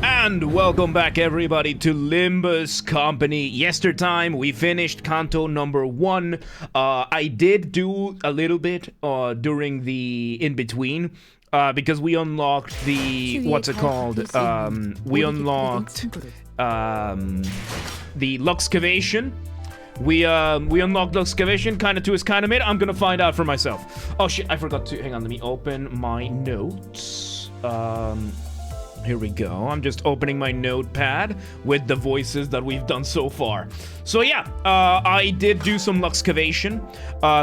And welcome back everybody to Limbus Company. Yesterday we finished Canto number 1. I did do a little bit during the in-between because we unlocked the, what's it called? We unlocked the Luxcavation. We unlocked Luxcavation, kinda to his kinda mid. I'm gonna find out for myself. Oh shit, I forgot to, hang on, let me open my notes. Here we go. I'm just opening my notepad with the voices that we've done so far. So yeah, I did do some Luxcavation,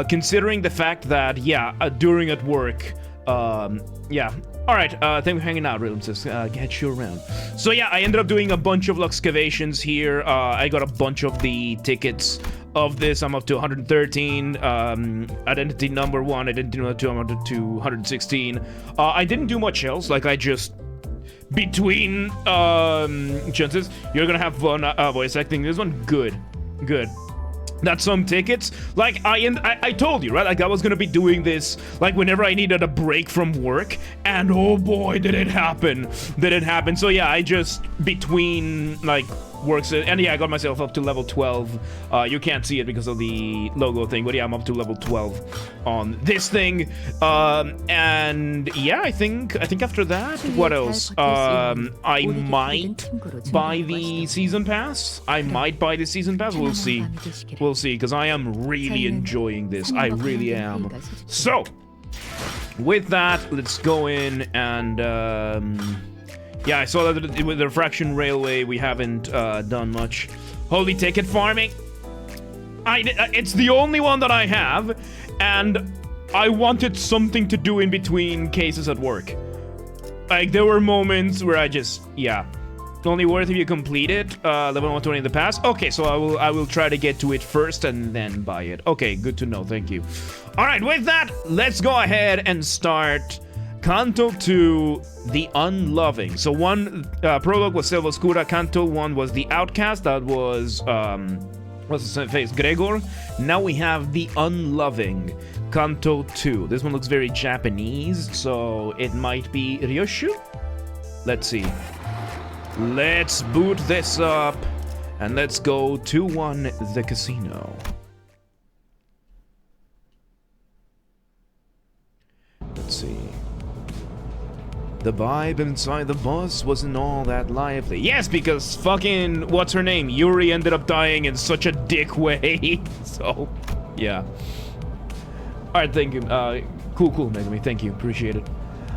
considering the fact that, yeah, during at work, yeah. Alright, thank you for hanging out, Rhythm Sis. Get you around. So yeah, I ended up doing a bunch of Luxcavations here. I got a bunch of the tickets of this. I'm up to 113. Identity number 1, identity number 2, I'm up to 116. I didn't do much else, like I just... Between chances, you're gonna have fun voice acting this one. Good. That's some tickets. Like I told you, right? Like I was gonna be doing this like whenever I needed a break from work, and oh boy, did it happen! So yeah, I just between like works, and yeah, I got myself up to level 12. You can't see it because of the logo thing, but yeah, I'm up to level 12 on this thing. And yeah, I think after that, what else? I might buy the season pass. We'll see, because I am really enjoying this. I really am. So, with that, let's go in and yeah, I saw that with the Refraction Railway, we haven't done much. Holy ticket farming. It's the only one that I have, and I wanted something to do in between cases at work. Like, there were moments where I just, yeah. Only worth if you complete it, level 120 in the past. Okay, so I will try to get to it first and then buy it. Okay, good to know, thank you. Alright, with that, let's go ahead and start Canto 2, The Unloving. So one prologue was Selva Oscura, Canto 1 was The Outcast, that was, what's his face, Gregor. Now we have The Unloving, Canto 2. This one looks very Japanese, so it might be Ryoshu? Let's see. Let's boot this up, and let's go 2-1 the casino. Let's see. The vibe inside the bus wasn't all that lively. Yes, because fucking, what's her name? Yuri ended up dying in such a dick way. So, yeah. Alright, thank you. Cool, Megami. Thank you. Appreciate it.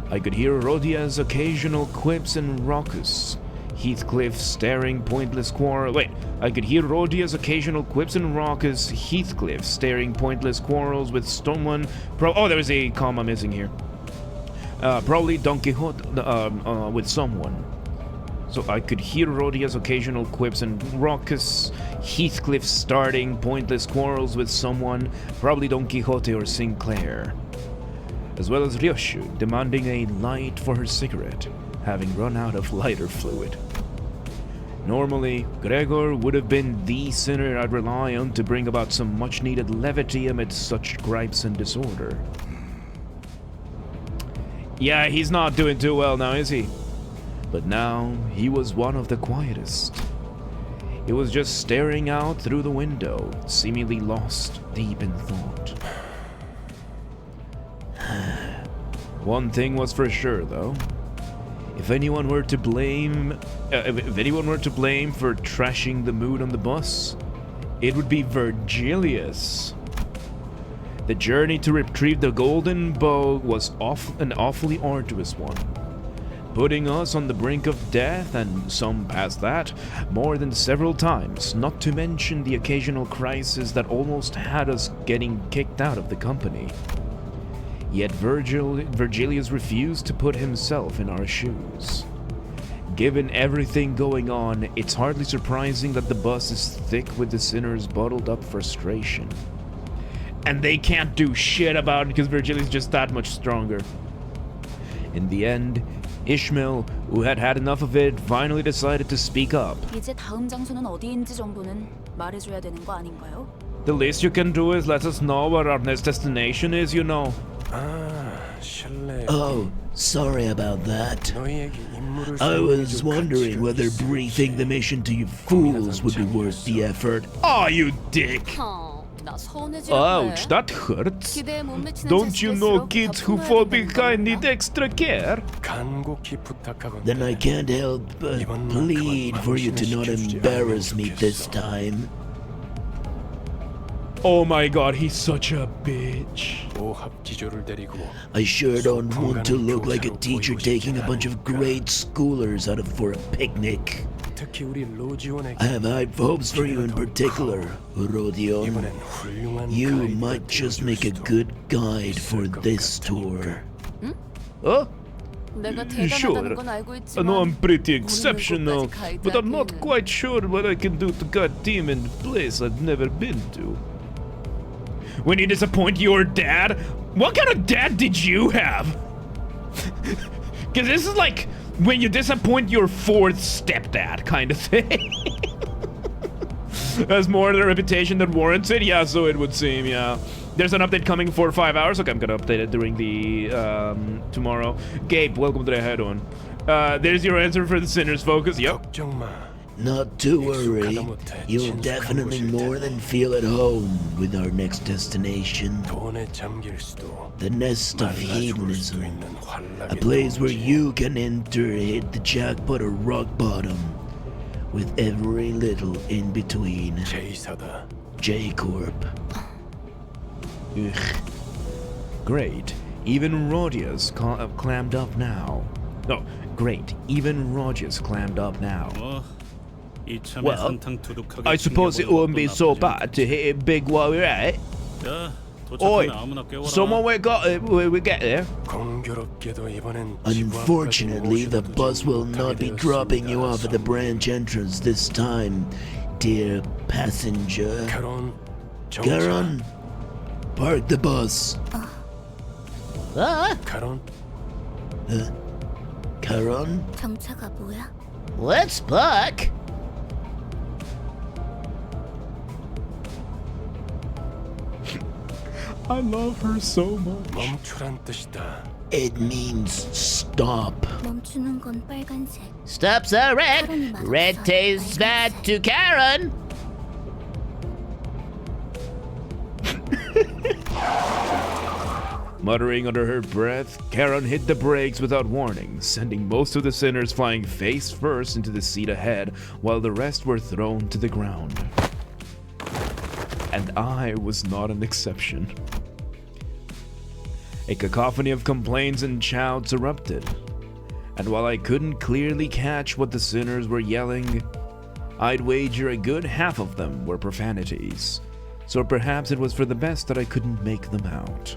I could hear Rodia's occasional quips and raucous. Heathcliff staring pointless quarrel. Wait, I could hear Rodia's occasional quips and raucous. Heathcliff staring pointless quarrels with someone. Oh, there was a comma missing here. Probably Don Quixote with someone. So I could hear Rodia's occasional quips and raucous. Heathcliff starting pointless quarrels with someone. Probably Don Quixote or Sinclair. As well as Ryoshu demanding a light for her cigarette, having run out of lighter fluid. Normally, Gregor would have been the sinner I'd rely on to bring about some much-needed levity amidst such gripes and disorder. Yeah, he's not doing too well now, is he? But now, he was one of the quietest. He was just staring out through the window, seemingly lost deep in thought. One thing was for sure, though. If anyone were to blame for trashing the mood on the bus, it would be Virgilius. The journey to retrieve the golden bow was an awfully arduous one, putting us on the brink of death and some past that, more than several times, not to mention the occasional crisis that almost had us getting kicked out of the company. Yet Virgilius refused to put himself in our shoes. Given everything going on, it's hardly surprising that the bus is thick with the sinner's bottled up frustration. And they can't do shit about it because Virgilius is just that much stronger. In the end, Ishmael, who had had enough of it, finally decided to speak up. 이제 다음 장소는 어디인지 정도는 말해줘야 되는 거 아닌가요? The least you can do is let us know where our next destination is, you know. Oh, sorry about that. I was wondering whether briefing the mission to you fools would be worth the effort. Oh, you dick! 나 서운해지려고 Ouch, that hurts. 기대에 못 미치는 Don't you know 자식일수록 kids 더 who 품어야 fall 된다는 behind 거구나. need extra care? Then I can't help but plead for you to not embarrass me this time. Oh my god, he's such a bitch. I sure don't want to look like a teacher taking a bunch of grade schoolers out for a picnic. I have high hopes for you in particular, Rodion. You might just make a good guide for this tour. Huh? 내가 Sure. 대단하다는 건 알고 I 있지만 know I'm pretty 모르는 exceptional, 곳까지 but I'm not 가이드하기에는 quite sure what I can do to guide team in a place I've never been to. When you disappoint your dad? What kind of dad did you have? Because this is like when you disappoint your fourth stepdad kind of thing. Has more than a reputation that warrants it? Yeah, so it would seem, yeah. There's an update coming for 5 hours. Okay, I'm gonna update it during the tomorrow. Gabe, welcome to the head-on. There's your answer for the sinner's focus. Yep. Not to worry, you'll definitely more than feel at home with our next destination. The nest of hedonism. A place where you can enter, hit the jackpot or rock bottom. With every little in between. J-Corp. Ugh. Great. Even Rodia's clammed up now. No, great. Even Rodia's clammed up now. Well, I suppose it wouldn't be so bad to hit it big while we're at it. Oi, someone we get there. Unfortunately, the bus will not be dropping you off at the branch entrance this time, dear passenger. Garon, park the bus. Caron? 정차가 뭐야? Let's park. I love her so much. It means stop. 멈추는 건 빨간색. Stops are red. Red tastes bad to Karen. Muttering under her breath, Karen hit the brakes without warning, sending most of the sinners flying face first into the seat ahead, while the rest were thrown to the ground. And I was not an exception. A cacophony of complaints and shouts erupted, and while I couldn't clearly catch what the sinners were yelling, I'd wager a good half of them were profanities. So perhaps it was for the best that I couldn't make them out.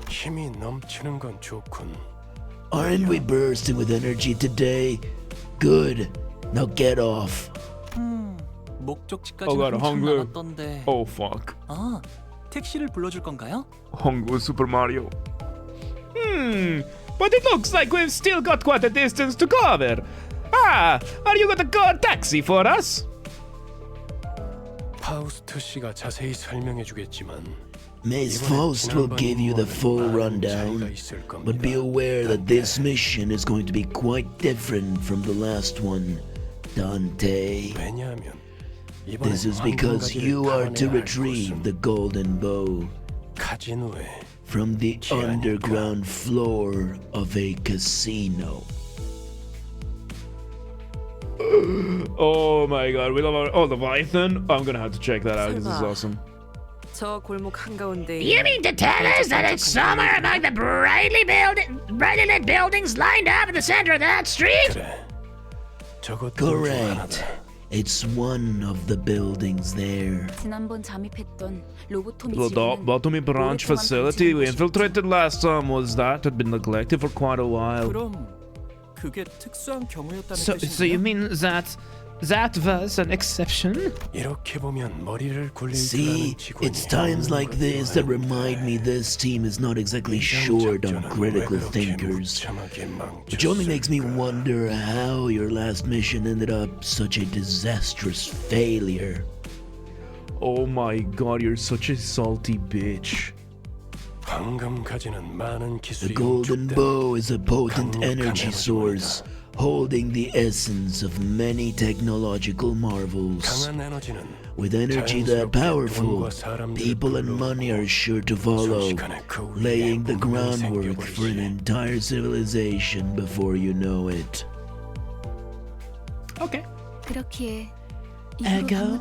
Aren't we bursting with energy today? Good. Now get off. 목적지까지 Oh god, 한참 Honglu. 남았던데. Oh fuck. 아, 택시를 불러줄 건가요? Hongo Super Mario. But it looks like we've still got quite a distance to cover. Ah, are you gonna call a taxi for us? 파우스트 씨가 자세히 설명해 주겠지만 Miss Faust will give you the full rundown, but be aware that this mission is going to be quite different from the last one, Dante. 왜냐하면 This is because you are to retrieve the golden bow 카지노에 from the underground floor of a casino. Oh my god, we love our... Oh, Leviathan? I'm gonna have to check that out, this is awesome. 저 골목 한가운데 You mean to tell us that it's somewhere among the brightly lit buildings lined up in the center of that street? 그래. 저것도 Correct. It's one of the buildings there. 지난번 잠입했던 로보토미 The 지구는 Bottomy branch 오랫동안 facility we 방치한 infiltrated last time was that had been neglected for quite a while. 그럼 그게 특수한 경우였다는 So you 뜻인가요? mean that was an exception? 이렇게 보면 머리를 굴릴 줄 See, 아는 직원이 it's times like this that remind me this team is not exactly short on critical thinkers. Which only makes me wonder how your last mission ended up such a disastrous failure. Oh my god, you're such a salty bitch. 황금 가지는 많은 The 기술이 golden 응축된 bow is a potent 강력한 energy source, holding the essence of many technological marvels. 강한 에너지는 With energy that 자연스럽게 powerful, 돈과 사람들을 people and money are sure to follow, 순식간에 그 위에 laying the 문명이 groundwork for an 생겨버리지. entire civilization before you know it. Okay. 그렇기에 Ergo,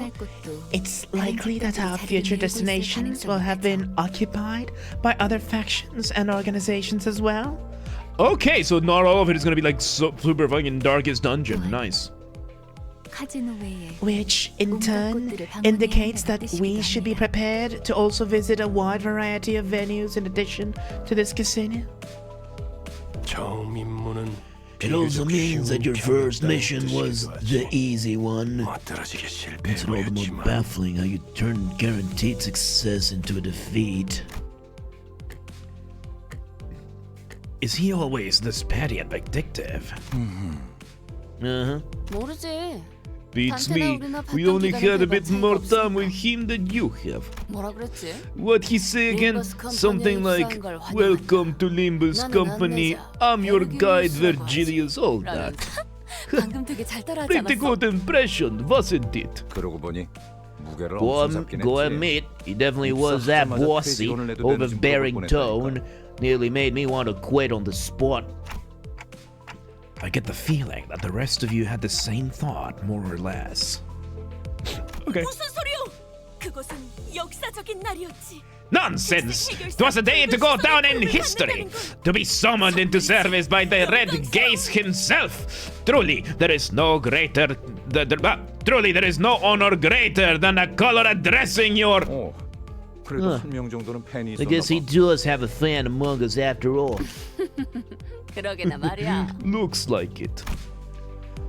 it's likely that our future destinations will have been occupied by other factions and organizations as well. Okay, so not all of it is gonna be like super fucking darkest dungeon. Nice. 카지노 외에 Which, in turn, indicates that we should be prepared to also visit a wide variety of venues in addition to this casino. 처음 임무는 It also means that your first mission was the 지 easy one. 멋들어지게 Makes it all the more 실패했지만 baffling how you turn guaranteed success into a defeat. Is he always this petty and vindictive? 모르지. Beats me. We only had a bit more time with him than you have. 뭐라 그랬지? What he say again? Limbus Company Something like, 입사한 걸 환영한다. "Welcome to Limbus 나는 Company. 안내자. I'm your 배우기 guide, 위해서 Virgilius." All that. 방금 되게 잘 따라하지 Pretty 않았어? good impression, wasn't it? 그러고 보니 무게를 Go 엄청 잡긴 go 했지. admit, he definitely was that bossy, overbearing tone. Nearly made me want to quit on the spot. I get the feeling that the rest of you had the same thought, more or less. Okay. 무슨 소리요? 그것은 역사적인 날이었지. Nonsense! 'Twas a day to go down in history, to be summoned into service by the Red Gaze himself. Truly, there is no honor greater than a color addressing your. 그래도 한 명 정도는 팬이 I 있었나 guess he 봐. does have a fan among us after all. 그러게나 말이야. Looks like it.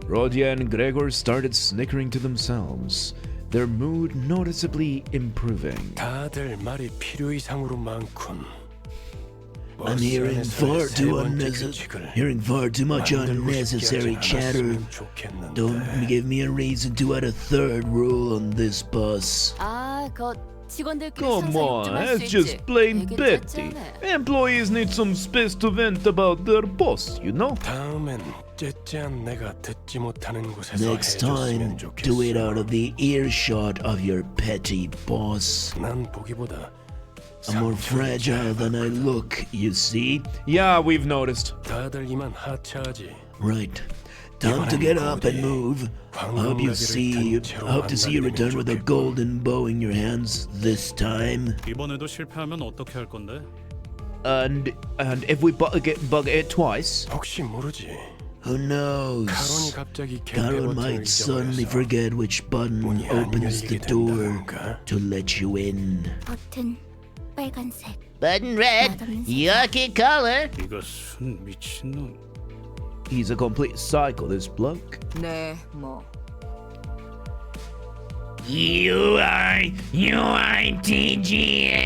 Rodia and Gregor started snickering to themselves, their mood noticeably improving. 다들 말이 필요 이상으로 많군. I'm hearing far too much unnecessary chatter. Don't give me a reason to add a third rule on this bus. 아, 직원들끼리 Come on, 상상 that's 좀 just plain 얘기를 petty. 짰잖아. Employees need some space to vent about their boss, you know? 다음엔 째째한 내가 듣지 못하는 곳에서 Next time, 해줬으면 좋겠어. do it out of the earshot of your petty boss. 난 보기보다 I'm more fragile than I look, you see? Yeah, we've noticed. 다들 이만 하차하지. Right. Time to get up and move. Hope to see you return with a golden bow in your hands this time. 이번에도 실패하면 어떻게 할 건데? And if we bug it twice, 혹시 모르지. Who knows? 카론이 갑자기 개폐 Carol 버튼을 might suddenly 잊어버려서 forget which button 문이 안 opens the 열리게 door 된다던가. to let you in. 버튼 빨간색. Button red, yucky color. 이것은 미친놈. he's a complete psycho, this bloke. 네, 뭐.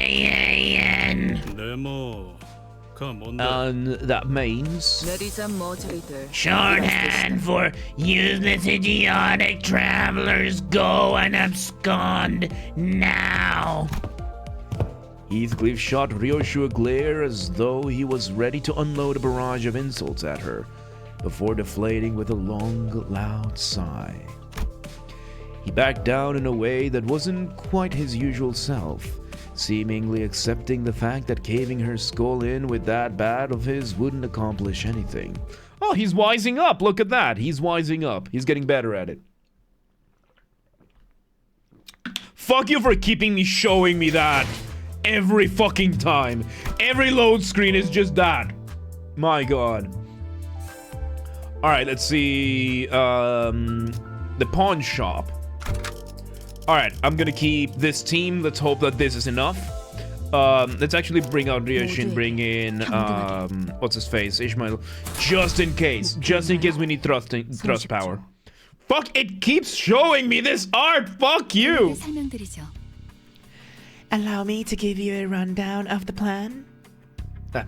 UITGAAN. 네모가 뭔데? And that means 내리자 머저리들. Shorthand for useless idiotic travelers, go and abscond now. Heathcliff shot Ryoshu a glare as though he was ready to unload a barrage of insults at her, before deflating with a long, loud sigh. He backed down in a way that wasn't quite his usual self, seemingly accepting the fact that caving her skull in with that bat of his wouldn't accomplish anything. Oh, he's wising up! Look at that! He's wising up. He's getting better at it. Fuck you for keeping me showing me that! Every fucking time. Every load screen is just that. My god. Alright, let's see. The pawn shop. Alright, I'm gonna keep this team. Let's hope that this is enough. Let's actually bring out Ryoshin, bring in, what's his face? Ishmael. Just in case. Just in case we need thrust power. Fuck, it keeps showing me this art! Fuck you! 설명드리죠. Allow me to give you a rundown of the plan. Click.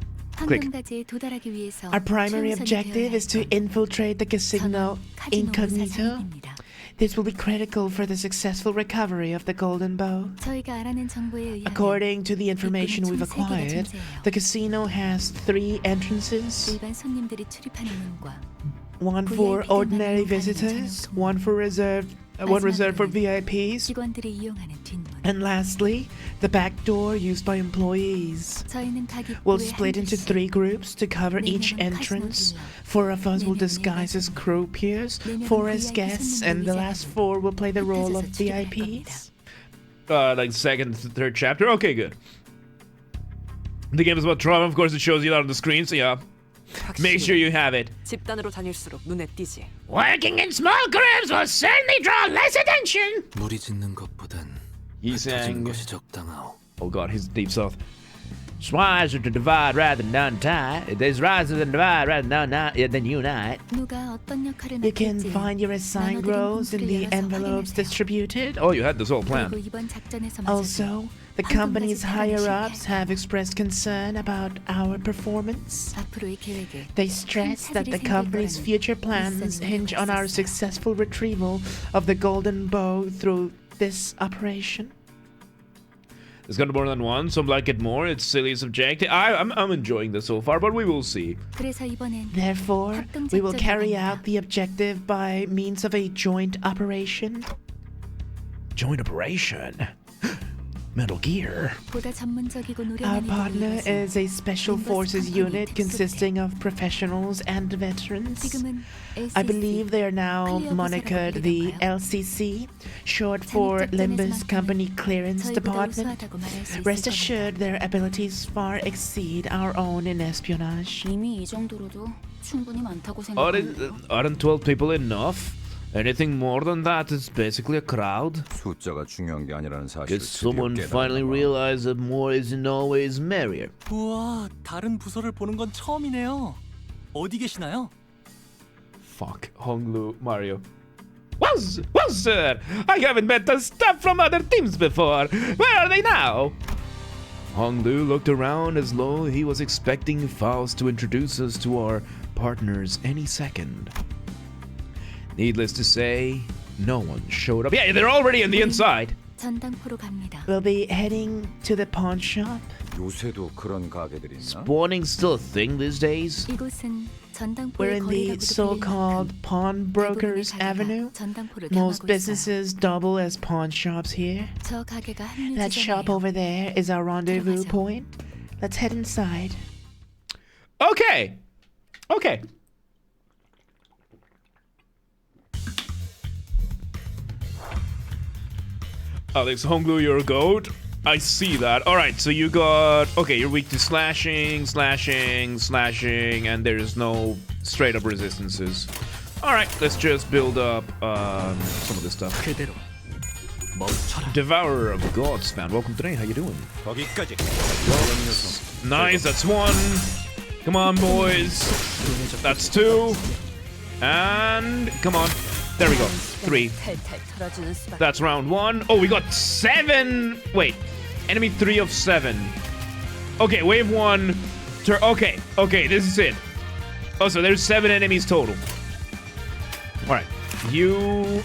황금가지에 도달하기 위해서 Our primary 최우선이 objective 되어야 is to 할 건 infiltrate the casino 저는 카지노 incognito. 사장님입니다. This will be critical for the successful recovery of the Golden Bow. 저희가 알아낸 정보에 의하면 According to the information we've 총 3개가 acquired, 존재해요. the casino has 3 entrances. 일반 손님들이 출입하는 문과 One for ordinary visitors, one reserved for VIPs, 직원들이 이용하는 뒷문. and lastly, the back door used by employees. 저희는 각 We'll 입구에 split 한 into 개씩 3 groups to cover each entrance. 4 of us will disguise as croupiers, 4 as guests, and the last 4 will play the role of VIPs. Like second, third chapter. Okay, good. The game is about trauma. Of course, it shows you that on the screen. So yeah, make sure you have it. 집단으로 다닐수록 눈에 띄지. Working in small groups will certainly draw less attention. 무리 짓는 것보단 He's saying, 것이 적당하오. oh god, he's deep south. It's wiser to divide rather than untie. It's wiser than divide rather than unite. 누가 어떤 역할을 You can 맡을지 find your assigned 나눠드린 roles in the 봉투를 열어서 envelopes 확인해보세요. distributed. Oh, you had this whole plan. 그리고 이번 작전에서마저도 Also, the 한 company's 분까지 higher-ups 따라가시게 have expressed concern about our performance. 앞으로의 계획에 They stress that the company's future plans hinge on our successful retrieval of the Golden Bow through this operation. It's got more than one. Some like it more. It's silly subjective. I'm enjoying this so far, but we will see. 그래서 이번엔 Therefore, 합동 we will 작전을 carry 합니다. out the objective by means of a joint operation. Joint operation. Metal Gear. 보다 전문적이고 Our 노련한 partner 이들을 is a special Limbus forces Company unit 특수부대. consisting of professionals and veterans. 지금은 I LCC, believe they are now 클리어 monikered 부서라고 the 불리던가요? LCC, short for Limbus Company Clearance 저희보다 Department. 우수하다고 말할 수 있을 Rest 겁니다. assured, their abilities far exceed our own in espionage. 이미 이 정도로도 충분히 많다고 Aren't, 생각하는데요. aren't 12 people enough? Anything more than that is basically a crowd. 숫자가 중요한 게 아니라는 사실을 Guess someone finally realized that more isn't always merrier. 우와, 다른 부서를 보는 건 처음이네요. 어디 계시나요? Fuck, Honglu Mario. Was sir? I haven't met the stuff from other teams before. Where are they now? Honglu looked around as though he was expecting Faust to introduce us to our partners any second. Needless to say, no one showed up. Yeah, they're already on the inside. 전당포로 갑니다. We'll be heading to the pawn shop. 요새도 그런 가게들이 있나? Spawning's still a thing these days. 이곳은 We're 전당포의 in the 거리라고도 so-called 불리는 pawnbrokers 대부분의 avenue. 가게가 전당포를 Most 겸하고 있어요. businesses double as pawn shops here. 저 가게가 합류 That shop 지점이에요. over there is our rendezvous 들어가죠. point. Let's head inside. Okay. Okay. Alex Honglu, you're a goat. I see that. Alright, so you got... Okay, you're weak to slashing, and there's no straight-up resistances. Alright, let's just build up some of this stuff. 그대로 멈춰라. Devourer of Gods fan. Welcome today. How you doing? 거기까지. Nice, that's one. Come on, boys. That's two. And... Come on. There we go. 3. 탈탈 털어주는 수밖에. That's round 1. Oh, we got 7. Wait. Enemy 3 of 7. Okay, wave 1. Okay, this is it. Oh, so there's 7 enemies total. Alright. You,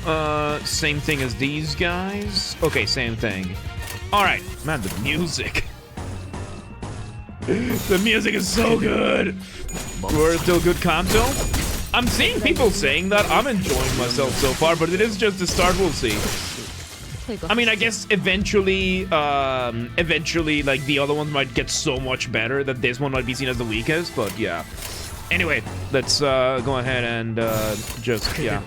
same thing as these guys. Okay, same thing. Alright. Man, the music. The music is so good. We're still good, Canto. I'm seeing people saying that. I'm enjoying myself so far, but it is just the start. We'll see. I mean, I guess eventually, like the other ones might get so much better that this one might be seen as the weakest. But yeah. Anyway, let's go ahead and just yeah.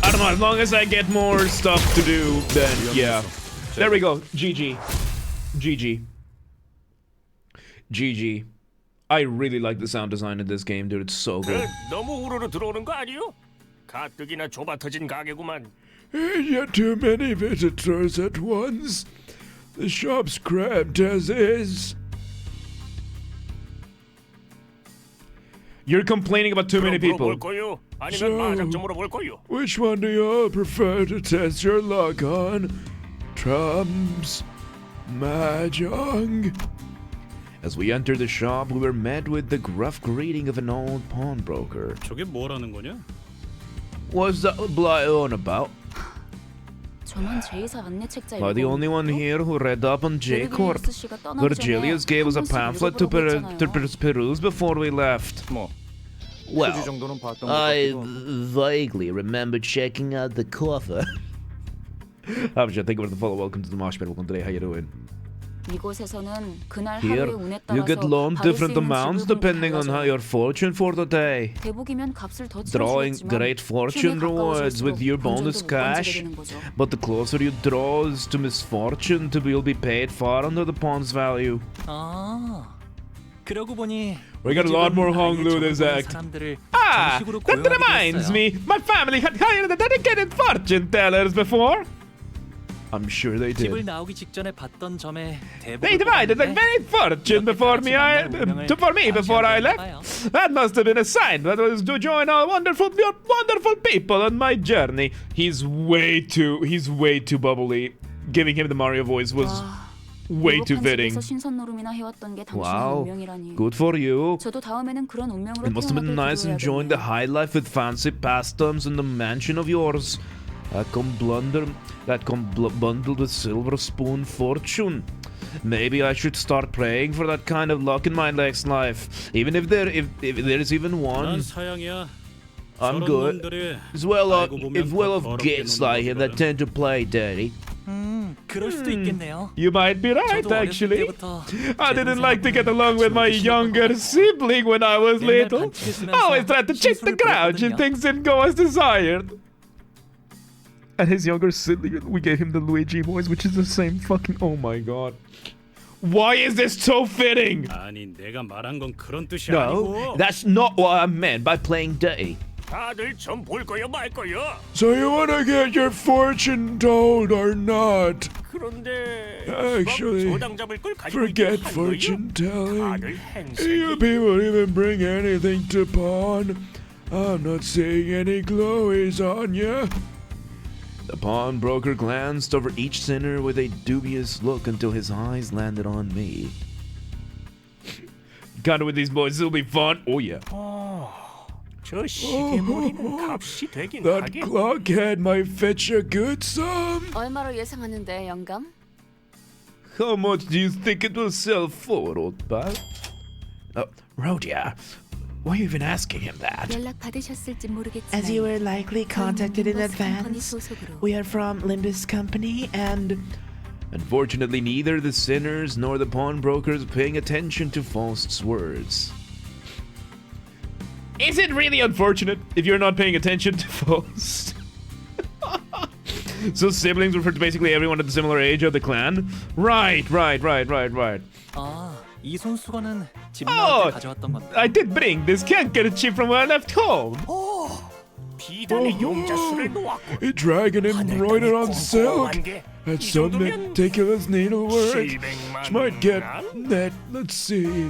I don't know. As long as I get more stuff to do, then yeah. There we go. GG. GG. GG. I really like the sound design in this game, dude. It's so good. 너무 우르르 들어오는 거 아니요? 가뜩이나 좁아 터진 가게구만. Yet too many visitors at once. The shop's cramped as is. You're complaining about too many people. 물어볼 거요? 아니면 So- 마작정 물어볼 거요? Which one do you all prefer to test your luck on? Trumps, Mahjong? As we entered the shop, we were met with the gruff greeting of an old pawnbroker. 저게 뭐라는 거냐? What's that blight on about? 저만 제2사 안내 책자 Am I the only one here who read up on J-Corp? Virgilius gave us a pamphlet to peruse before we left. 뭐 Well, 표지 정도는 봤던 것 I 같기도 하고. vaguely remember checking out the coffer. Average, thank you for the follow. Welcome to the Mosh Pit. Welcome today. How you doing? 이곳에서는 그날 Here, 하루의 운에 you get 따라서 loaned 받을 수 different 있는 amounts 지불금이 depending on how 달라져요. your fortune for the day. 대복이면 값을 더 Drawing 치러주겠지만 great fortune 힘에 rewards with your 가까워질수록 bonus 본전도 못 건지게 cash, 되는 거죠. but the closer you draws to misfortune, you'll be paid far under the pawn's value. 아, 그러고 보니 We got a lot 지금 more 아예 Honglu this 적어보는 act. 사람들을 Ah, 정식으로 that 고용하기도 reminds 했어요. me, my family had hired the dedicated fortune tellers before. I'm sure they 집을 did. 나오기 직전에 봤던 점에 They divided a great fortune before me. Before I left. That must have been a sign that was to join all wonderful people on my journey. He's way too bubbly. Giving him the Mario voice was way too fitting. 신선 노름이나 해왔던 게 당신의 Wow, 운명이라니. good for you. 저도 다음에는 그런 운명으로 It must have been nice enjoying the high life with fancy pastimes in the mansion of yours. That come bundled with silver spoon fortune. Maybe I should start praying for that kind of luck in my next life. Even if there's even 난 one. 사양이야. I'm 저런 good. 놈들이 As well 알고 보면 if well 더 of 더럽게 gits 노는 like him that 거거든. tend to play dirty. 그럴 수도 있겠네요. You might be right, 저도 어렸을 actually. 때부터 I 제 didn't like to get 동생하고는 along with my 같이 놀기 younger 싫었던 것 sibling when I was 맨날 little. 반칙을 쓰면서 I always tried to chase the 실수를 crowd 부렸거든요. and things didn't go as desired. And his younger sibling, we gave him the Luigi voice, which is the same fucking. Oh my god. Why is this so fitting? 아니 내가 말한 건 그런 뜻이 No, 아니고. that's not what I meant by playing dirty. 다들 좀 볼 거야 말 거야. So you wanna get your fortune told or not? 그런데 Actually, 조당 잡을 걸 가지고 forget 있긴 한 fortune 거요? telling. 다들 You 행색이 people even bring anything to pawn. I'm not seeing any glowies on you. The pawnbroker glanced over each sinner with a dubious look until his eyes landed on me. Kinda with these boys, it'll be fun. Oh yeah. 저 시계머리는 값이 되긴 That 하겠네. clockhead might fetch a good sum. 얼마로 예상하는데 영감? How much do you think it will sell for, old pal? Rhodia, why are you even asking him that? 연락 받으셨을지 모르겠지만 As you were likely contacted in Limbus Company advance, 소속으로. we are from Limbus Company, and Unfortunately, neither the sinners nor the pawnbrokers paying attention to Faust's words. Is it really unfortunate if you're not paying attention to Faust? So siblings refer to basically everyone at the similar age of the clan? Right. 아, 이 손수건은 집 나올 때 가져왔던 건데. I did bring this handkerchief from where I left home. 비단의 용자수를 놓았고 A dragon embroidered on silk. 게 That's 이 some 정도면 meticulous needlework. 700만 Which might get 원? net, let's see,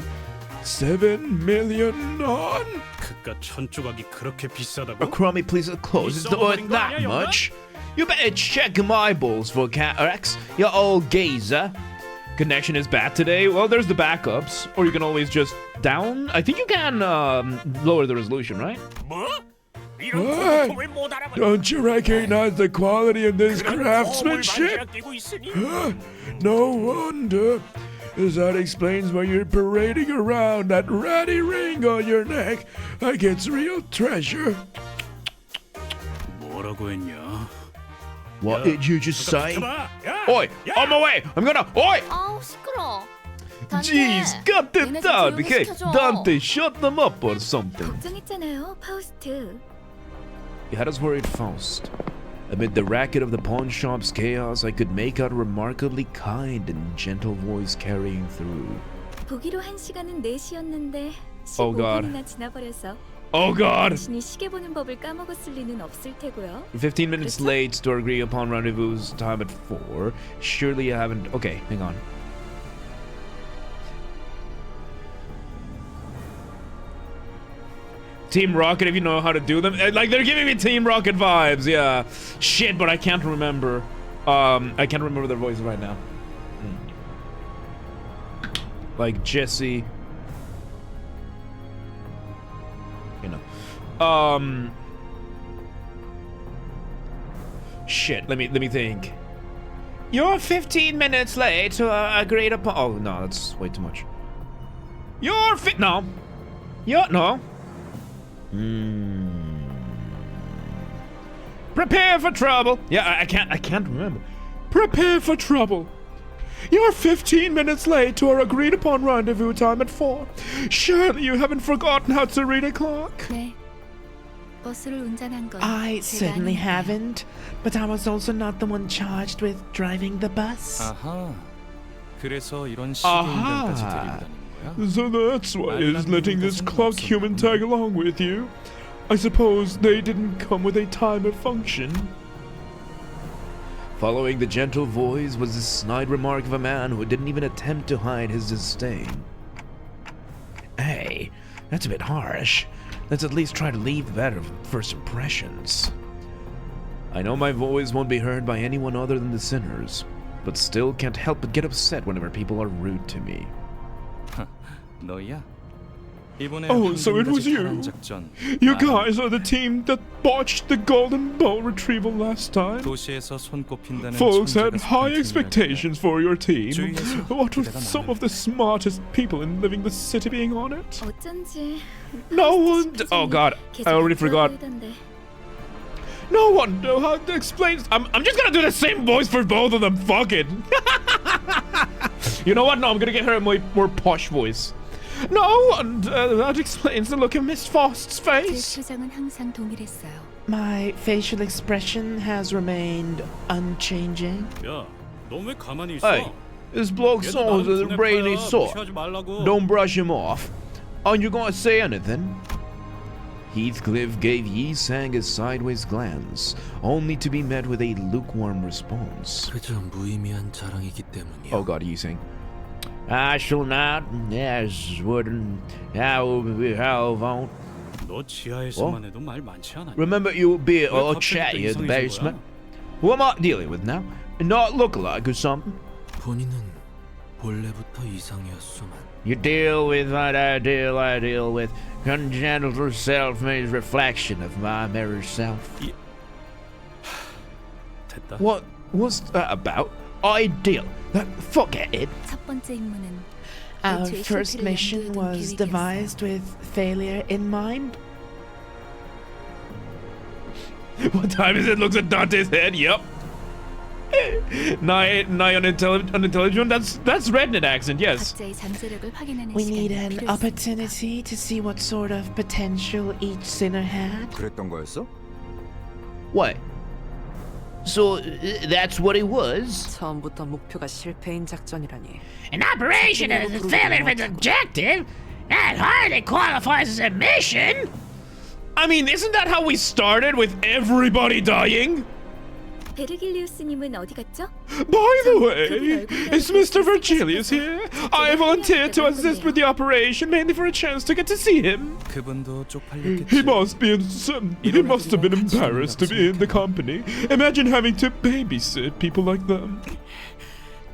7 million on? 그깟 천조각이 그렇게 비싸다고? Crummy, please close. It's not worth that much. You better check my balls for cataracts, you old geezer. Connection is bad today. Well, there's the backups. Or you can always just down. I think you can lower the resolution, right? 뭐? 이런 고통을 못 알아봐. Don't you recognize the quality of this craftsmanship? 끼고 있으니 No wonder. As that explains why you're parading around that ratty ring on your neck like it's real treasure. 뭐라고 했냐? What did you just say? 봐. 야! Oi, on my way. I'm gonna. Oi! 아우 시끄러. Jeez, cut them down. Okay, Dante, shut them up or something. 걱정했잖아요, 파우스트. You had us worried, Faust. Amid the racket of the pawn shop's chaos, I could make out a remarkably kind and gentle voice carrying through. 보기로 한 시간은 4시였는데 Oh, God. 15분이나 지나버려서 Oh God! 당신이 시계 보는 법을 까먹었을 리는 없을 테고요. 15 minutes late to agree upon rendezvous time at 4. Surely you haven't. Okay, hang on. Team Rocket, if you know how to do them. Like, they're giving me Team Rocket vibes, yeah. Shit, but I can't remember. I can't remember their voices right now. Like Jesse. You know. Shit, let me think. You're 15 minutes late to agreed upon. Oh no, that's way too much. You're no. You're no. Prepare for trouble. Yeah, I can't remember. Prepare for trouble. You're 15 minutes late to our agreed upon rendezvous time at 4. Surely you haven't forgotten how to read a clock. 네. 버스를 운전한 건 I 제가 certainly 아니니까요. haven't, but I was also not the one charged with driving the bus. 아하. 그래서 이런 시계 인간까지 데리고 다니는 거야? So that's why he's letting this clock human tag along with you. I suppose they didn't come with a timer function. Following the gentle voice was the snide remark of a man who didn't even attempt to hide his disdain. Hey, that's a bit harsh. Let's at least try to leave better first impressions. I know my voice won't be heard by anyone other than the sinners, but still can't help but get upset whenever people are rude to me. 너야? Oh, so it was you. You guys are the team that botched the golden bowl retrieval last time. Folks had high expectations for your team. What with some of the smartest people in living the city being on it? 어쩐지 No one. Oh god, I already forgot. No wonder how it explains. I'm just gonna do the same voice for both of them. Fuck it. You know what? No, I'm gonna get her a more posh voice. No wonder that explains the look in Miss Faust's 제 face. 표정은 항상 동일했어요. My facial expression has remained unchanging. 야, 너 왜 가만히 있어? Hey, this bloke sounds a brainy sort. Don't brush him off. Aren't you gonna say anything? Heathcliff gave Yi Sang a sideways glance, only to be met with a lukewarm response. 그저 무의미한 자랑이기 때문이야. Oh god, Yi Sang. I shall not, yes, wouldn't, how won't. 너 지하에서만 해도 말 많지 않아? Remember you'll be all chatty in the basement? Who am I dealing with now? Not look-alike or something? 본인은 본래부터 이상이었소만. You deal with what I deal with. Congenital self-made reflection of my mirror self. 됐다. What was that about? Ideal. Forget it. 첫 번째 임무는 Our 애초에 first 실패를 mission 염두에 둔 was 계획이었어요. devised with failure in mind. What time is it? Looks at Dante's head. Yep. Nigh unintelligent. That's redneck accent. Yes. 각자의 잠재력을 확인하는 We need 시간이 an 필요했습니다. opportunity to see what sort of potential each sinner had. 그랬던 거였어? What? So that's what it was? 처음부터 목표가 실패인 작전이라니. An operation is a failure of its objective? That hardly qualifies as a mission. I mean, isn't that how we started with everybody dying? 베르길리우스님은 어디 갔죠? By the way, is Mr. Virgilius here? I volunteered to assist with the operation mainly for a chance to get to see him. 그분도 쪽팔렸겠지. He must have been embarrassed to be in the company. Imagine having to babysit people like them.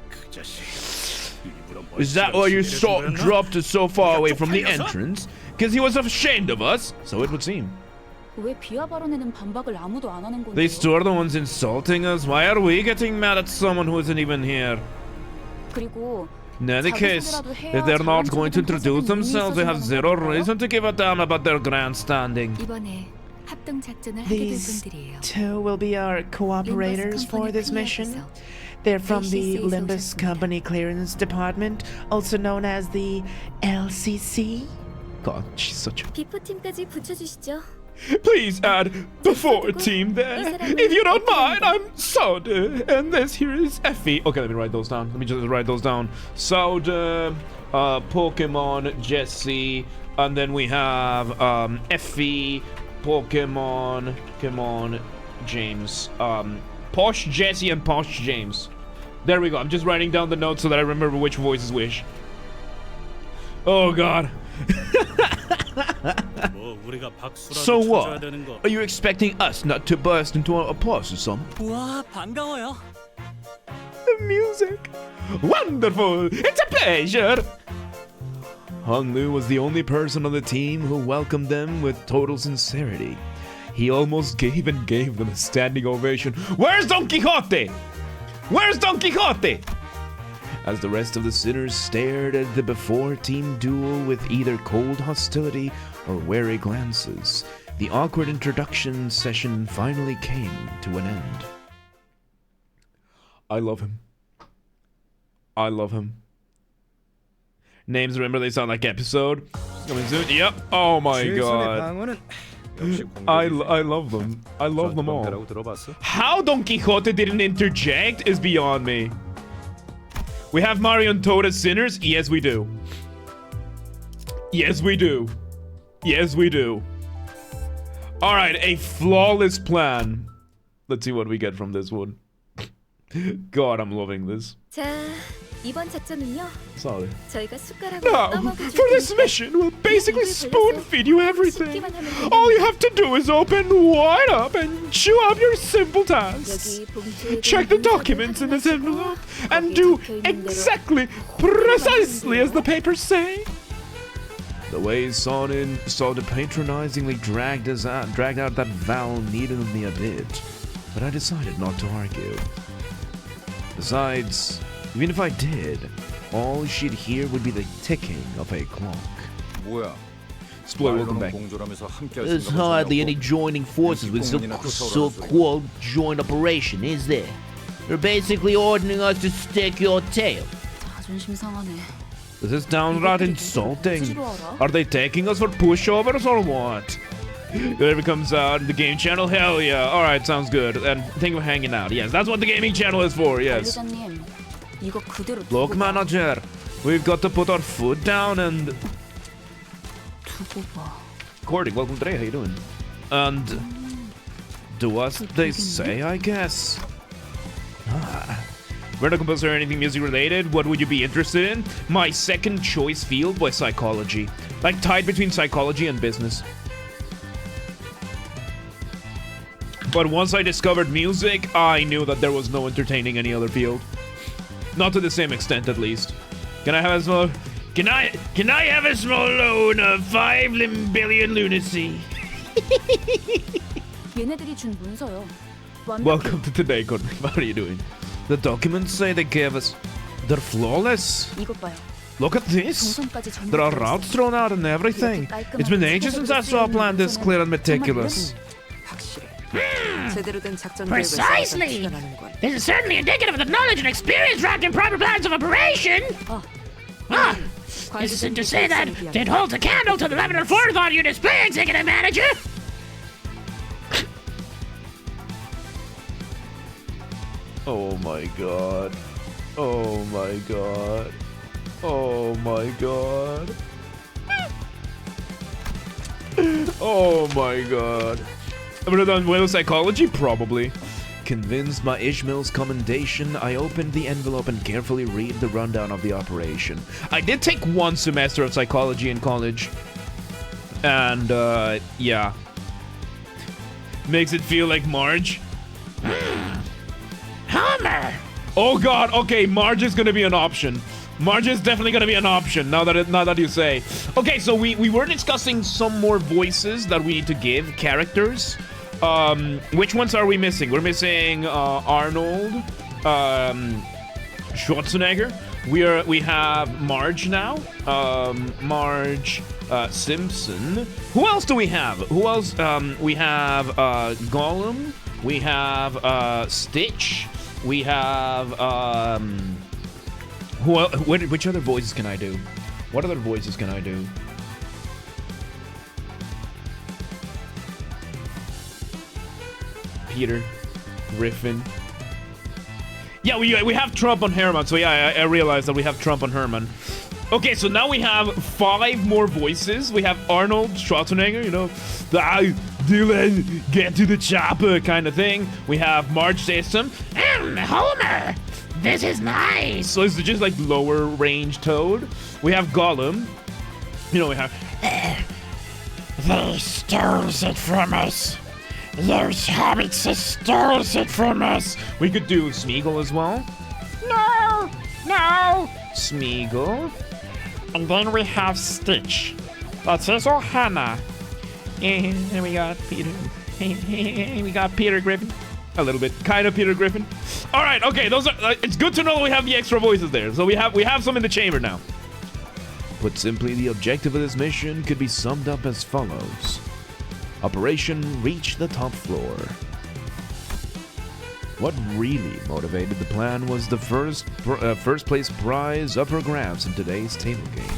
그 자식. 일부러 Is that why you dropped us so far away from the entrance? Because he was ashamed of us, so it would seem. 왜 비하 발언에는 반박을 아무도 안 하는 건데요? They still the ones insulting us. Why are we getting mad at someone who isn't even here? 그리고 In any case, if they're not going to introduce themselves, they have zero reason to give a damn about their grandstanding. 이번에 합동 작전을 하게 될 These 분들이에요. two will be our cooperators for this mission. They're from the Limbus Company Clearance Department, also known as the LCC. God, she's such a... 비포팀까지 붙여주시죠. Please add before team there. If you don't mind, I'm Soda. And this here is Effie. Okay, let me write those down. Let me just write those down. Soda, Pokemon, Jesse, and then we have Effie, Pokemon, James. Posh Jesse and Posh James. There we go. I'm just writing down the notes so that I remember which voice is which. Oh god. So what? Are you expecting us not to burst into applause or something? 우와, 반가워요. The music. Wonderful. It's a pleasure. Hong Lu was the only person on the team who welcomed them with total sincerity. He almost gave them a standing ovation. Where's Don Quixote? Where's Don Quixote? As the rest of the sinners stared at the before-team duel with either cold hostility or wary glances, the awkward introduction session finally came to an end. I love him. I love him. Names, remember they sound like episode? Coming soon. Yep. Oh my god. I love them. I love them all. How Don Quixote didn't interject is beyond me. We have Mario and Toad as sinners? Yes, we do. Yes, we do. Yes, we do. Alright, a flawless plan. Let's see what we get from this one. God, I'm loving this. 자, 이번 작전은요. Sorry. 저희가 숟가락으로 Now, 떠먹여 for this mission, we'll basically spoon feed you everything. All you have to do is open wide up and chew up your simple tasks. Check the documents in this envelope and do exactly, precisely as the papers say. The way Sonin saw the patronizingly dragged out that vowel needed me a bit, but I decided not to argue. Besides, even if I did, all she'd hear would be the ticking of a clock. 뭐야? Spoiler, welcome back. There's hardly any joining forces with so-called joint operation, is there? They're basically ordering us to stick your tail. 자존심 상하네. This is downright insulting. Are they taking us for pushovers or what? Whoever comes out in the game channel, hell yeah. Alright, sounds good. And think of hanging out. Yes, that's what the gaming channel is for, yes. 관리자님, 이거 그대로 Look, 두고 봐. manager, we've got to put our foot down and... 두고 봐. Cordy, welcome today, how you doing? And... do as they say, I guess. We're not composer or anything music related. What would you be interested in? My second choice field was psychology. Like tied between psychology and business. But once I discovered music, I knew that there was no entertaining any other field. Not to the same extent, at least. Can I have a small... Can I have a small loan of 5 billion lunacy? 얘네들이 준 문서요. Welcome to today, Courtney. How are you doing? The documents say they gave us... They're flawless. 이것 봐요. Look at this. 동선까지 전부 There are 들어있어요. routes thrown out and everything. It's been ages since I saw a plan this clear and meticulous. 확실해. 제대로 된 작전 Precisely. 계획을 This is certainly indicative of the knowledge and experience wrapped in proper plans of operation. This isn't to say that it holds a candle to the level of forethought you display, executive manager. Oh my god. Oh my god. Oh my god. Oh my god. I would have done well psychology, probably. Convinced by Ishmael's commendation, I opened the envelope and carefully read the rundown of the operation. I did take 1 semester of psychology in college. And, yeah. Makes it feel like Marge. Homer. Oh god, okay, Marge is gonna be an option. Marge is definitely gonna be an option, now that you say. Okay, so we were discussing some more voices that we need to give, characters. Which ones are we missing? We're missing, Arnold, Schwarzenegger. We have Marge now. Marge, Simpson. Who else do we have? Who else? We have, Gollum. We have, Stitch. We have, which other voices can I do? What other voices can I do? Peter, Griffin. Yeah, we have Trump on Herman, so yeah, I realized that we have Trump on Herman. Okay, so now we have 5 more voices. We have Arnold Schwarzenegger, you know, the Dylan, get to the chopper kind of thing. We have Marge System. Homer. This is nice. So it's just like lower range Toad. We have Gollum. You know, we have... They stole it from us. Those hobbits stole it from us. We could do Smeagol as well. No. Smeagol. And then we have Stitch. That's also Hannah. And we got Peter. We got Peter Griffin. A little bit, kind of Peter Griffin. All right, okay, those are. It's good to know we have the extra voices there. So we have some in the chamber now. Put simply, the objective of this mission could be summed up as follows: Operation Reach the Top Floor. What really motivated the plan was the first place prize up for grabs in today's table game.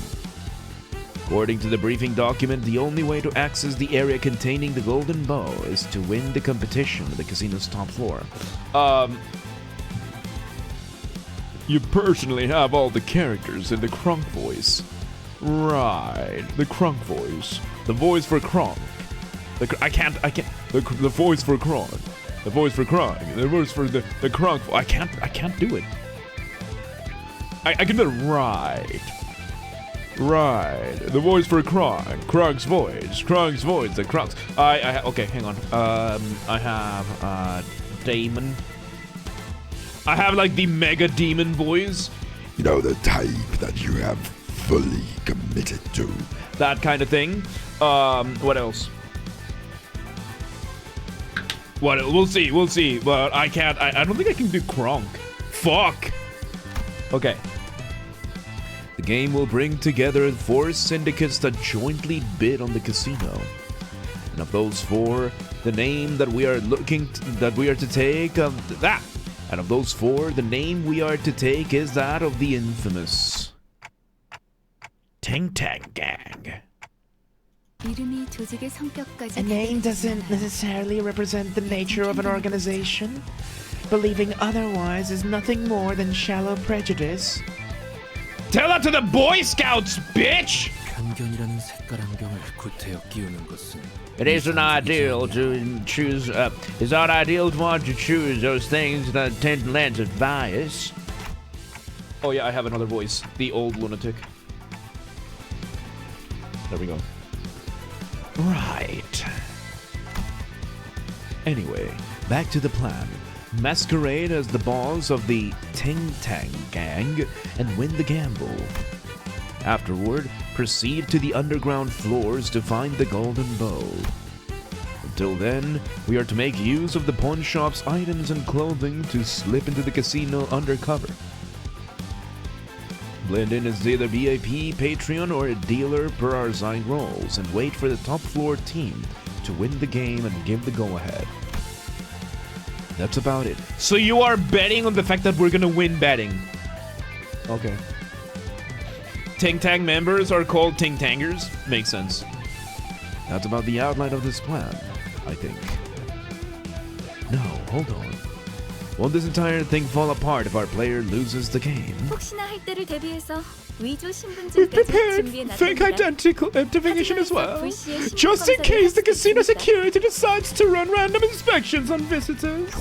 According to the briefing document, the only way to access the area containing the golden bow is to win the competition at the casino's top floor. You personally have all the characters in the Kronk voice. Right, the Kronk voice. The voice for Kronk. I can't. The voice for Kronk. The voice for Kronk. The voice for the Kronk. I can't do it. I can do it right. Right. The voice for Kronk. Kronk's voice. Kronk's voice. The Kronk's. Okay, hang on. I have Damon. I have like the mega demon voice. You know, the type that you have fully committed to. That kind of thing. What else? We'll see. But I can't. I don't think I can do Kronk. Fuck. Okay. The game will bring together 4 syndicates that jointly bid on the casino. And of those 4, the name that we are to take that. And of those 4, the name we are to take is that of the infamous Ting Tang Gang. A name doesn't necessarily represent the nature of an organization. Believing otherwise is nothing more than shallow prejudice. Tell that to the Boy Scouts, bitch! It isn't ideal to choose. It's not ideal to want to choose those things that tend to lend to bias. Oh yeah, I have another voice. The old lunatic. There we go. Right. Anyway, back to the plan. Masquerade as the boss of the Ting Tang Gang and win the gamble. Afterward, proceed to the underground floors to find the golden bow. Until then, we are to make use of the pawn shop's items and clothing to slip into the casino undercover. Blend in as either VIP, Patreon, or a dealer per our assigned roles, and wait for the top floor team to win the game and give the go-ahead. That's about it. So you are betting on the fact that we're gonna win betting. Okay. Ting Tang members are called Ting Tangers. Makes sense. That's about the outline of this plan, I think. No, hold on. Won't this entire thing fall apart if our player loses the game? We've prepared fake identification as well, just in case the casino security decides to run random inspections on visitors.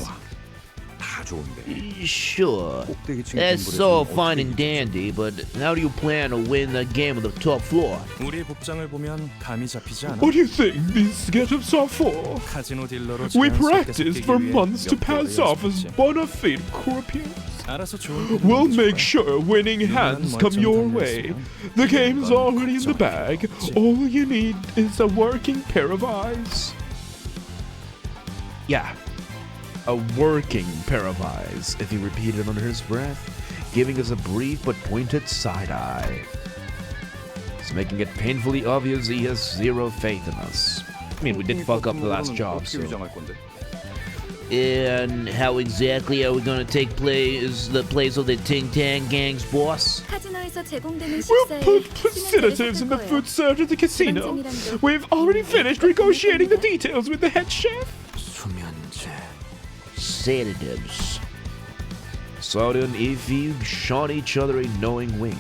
Sure, that's all fine and dandy, but how do you plan to win the game on the top floor? What do you think these get-ups are for? We practiced for months to pass off as bona fide croupiers. We'll make sure winning hands come your way. The game's already in the bag. All you need is a working pair of eyes. Yeah. A working pair of eyes, if he repeated under his breath, giving us a brief but pointed side-eye. It's making it painfully obvious he has zero faith in us. I mean, we did fuck up the last job, so... And how exactly are we gonna take the place of the Ting Tang Gang's boss? We'll put sedatives in the food served at the casino. We've already finished negotiating the details with the head chef. Sedatives. Soda and Evie shot each other a knowing wink.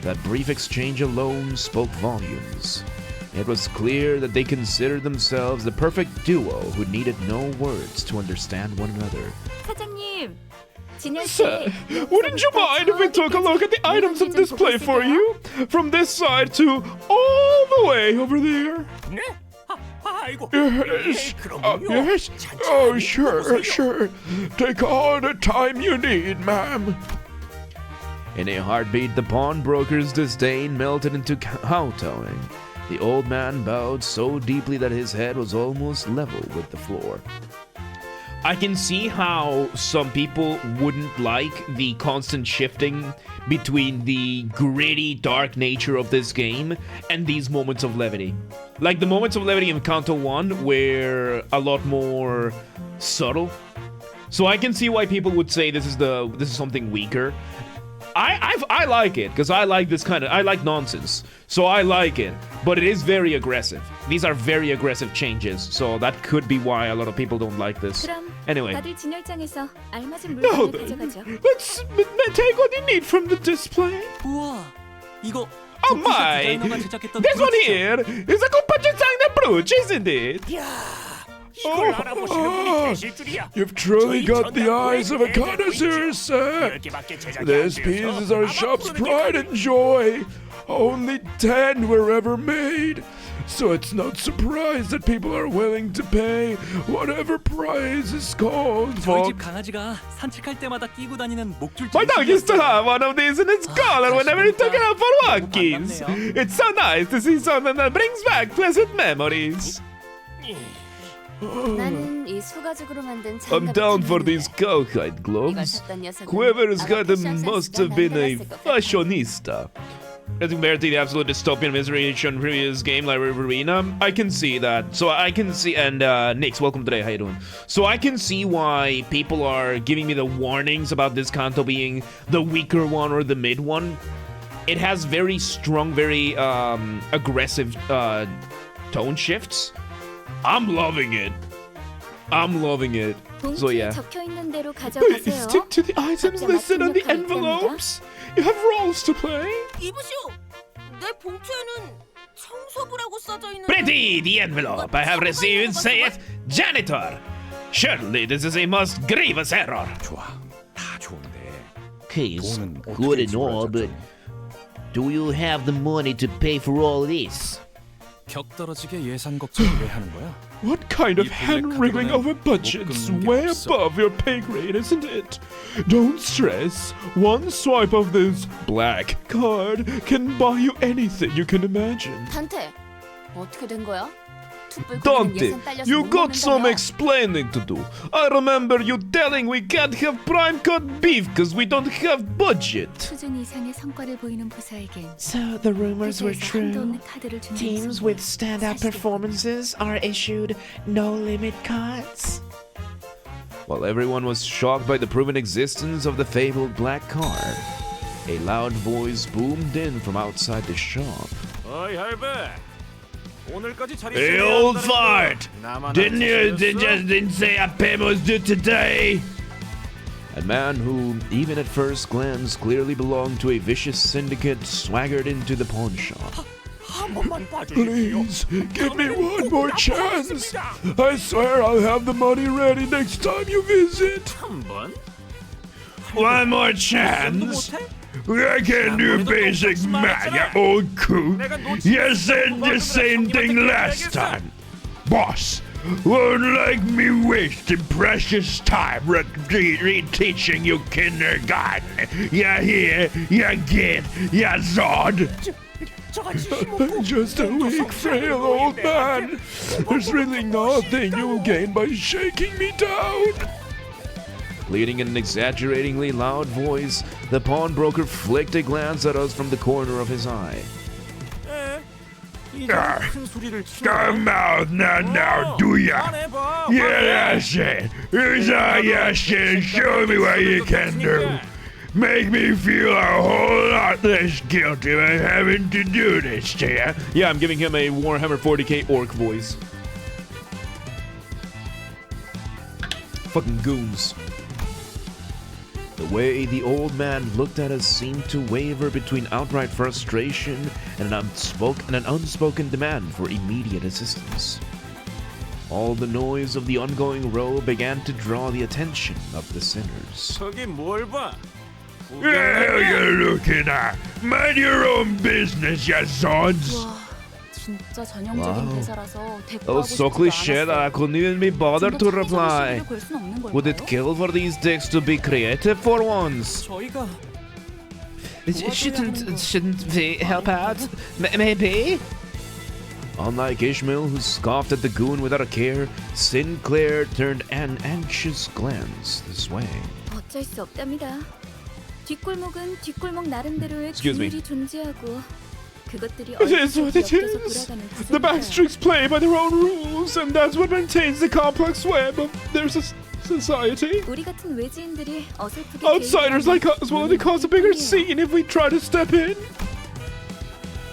That brief exchange alone spoke volumes. It was clear that they considered themselves the perfect duo who needed no words to understand one another. Sir, wouldn't you mind if we took a look at the items on display for you? From this side to all the way over there. Yes. Yes. Oh, sure. Take all the time you need, ma'am. In a heartbeat, the pawnbroker's disdain melted into kowtowing. The old man bowed so deeply that his head was almost level with the floor. I can see how some people wouldn't like the constant shifting between the gritty, dark nature of this game and these moments of levity. Like the moments of levity in Canto 1 were a lot more subtle. So I can see why people would say this is something weaker. I like it because I like this I like nonsense. So I like it, but it is very aggressive. These are very aggressive changes, so that could be why a lot of people don't like this. Anyway. No, let's take what you need from the display. 우와, 이거 Oh my! This one here is a compagine brooch, isn't it? 이걸 알아보시는 분이 계실 줄이야. You've truly got the eyes of a connoisseur, sir. This piece is our shop's pride and joy. Only 10 were ever made. So it's not surprised that people are willing to pay whatever price is called for. 저희 집 강아지가 산책할 때마다 끼고 다니는 목줄. My dog used to have one of these in its collar whenever he took it out for walkies. It's so nice to see something that brings back pleasant memories. I'm down for these cowhide gloves. Whoever's got them must have been a fashionista. As compared to the absolute dystopian misery shown in previous game like Riverina, I can see that. So I can see, and Nix, welcome today, how you doing? So I can see why people are giving me the warnings about this Canto being the weaker one or the mid one. It has very strong, very aggressive tone shifts. I'm loving it. I'm loving it. So yeah. Please stick to the items listed on the envelopes. You have roles to play. 이보시오. 내 봉투에는 청소부라고 써져 있는. Pretty, the envelope I have received saith janitor. Surely this is a most grievous error. 좋아, 다 좋은데. Case good and all, but do you have the money to pay for all this? 격떨어지게 예산 걱정을 왜 하는 거야? What kind of hand-wringing over budgets? Way above your pay grade, isn't it? Don't stress. One swipe of this black card can buy you anything you can imagine. 단테, 어떻게 된 거야? Dante, you got some explaining to do. I remember you telling we can't have prime cut beef because we don't have budget. 수준 이상의 성과를 보이는 부서에겐 So the rumors were true. Teams with standout performances are issued no-limit cards. While everyone was shocked by the proven existence of the fabled black card, a loud voice boomed in from outside the shop. 어이 할배. Hey, old fart! Didn't say a payment was due today? A man who, even at first glance, clearly belonged to a vicious syndicate swaggered into the pawn shop. Please, give me one more chance. I swear I'll have the money ready next time you visit. One more chance? I can do basic math, you old coot. You said the same thing last time. Boss, won't like me wasting precious time reteaching you kindergarten. You hear, you get, you zod. I'm just a weak, frail old man. There's really nothing you'll gain by shaking me down. Pleading in an exaggeratingly loud voice, the pawnbroker flicked a glance at us from the corner of his eye. Come out now, do ya? Yeah, that's it. Here's all your shit. Show me what you can do. Make me feel a whole lot less guilty about having to do this to you. Yeah, I'm giving him a Warhammer 40k orc voice. Fucking goons. The way the old man looked at us seemed to waver between outright frustration and an unspoken demand for immediate assistance. All the noise of the ongoing row began to draw the attention of the sinners. 저기 뭘 봐? What are you looking at? Mind your own business, you sons. 진짜 전형적인 대사라서 That was so cliche that I couldn't even be bothered to reply. Would it kill for these dicks to be creative for once? Shouldn't we help out? Maybe? Unlike Ishmael, who scoffed at the goon without a care, Sinclair turned an anxious glance this way. 어쩔 수 없답니다. 뒷골목은 뒷골목 나름대로의 Excuse me. 규율이 존재하고 그것들이 It is what it 엮여서 is. 돌아가는 The 구조니까요. backstreets play by their own rules, and that's what maintains the complex web of their society. 우리 같은 외지인들이 어설프게 Outsiders like us will only cause a bigger 개입하는 scene if we try to step in.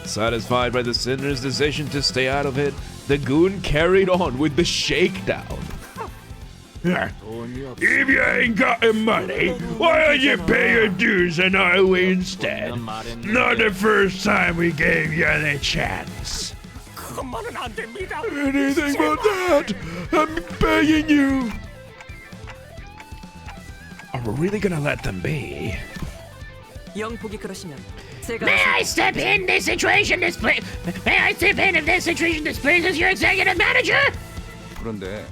Satisfied by the sinner's decision to stay out of it, the goon carried on with the shakedown. If you ain't got the money, why don't you pay your dues and our way instead? Not the first time we gave you the chance. 그것만은 안 됩니다. Anything but that! I'm begging you! Are we really gonna let them be? 영폭이 그러시면 제가 May I step in this situation display? May I step in if this situation displeases your executive manager? 그런데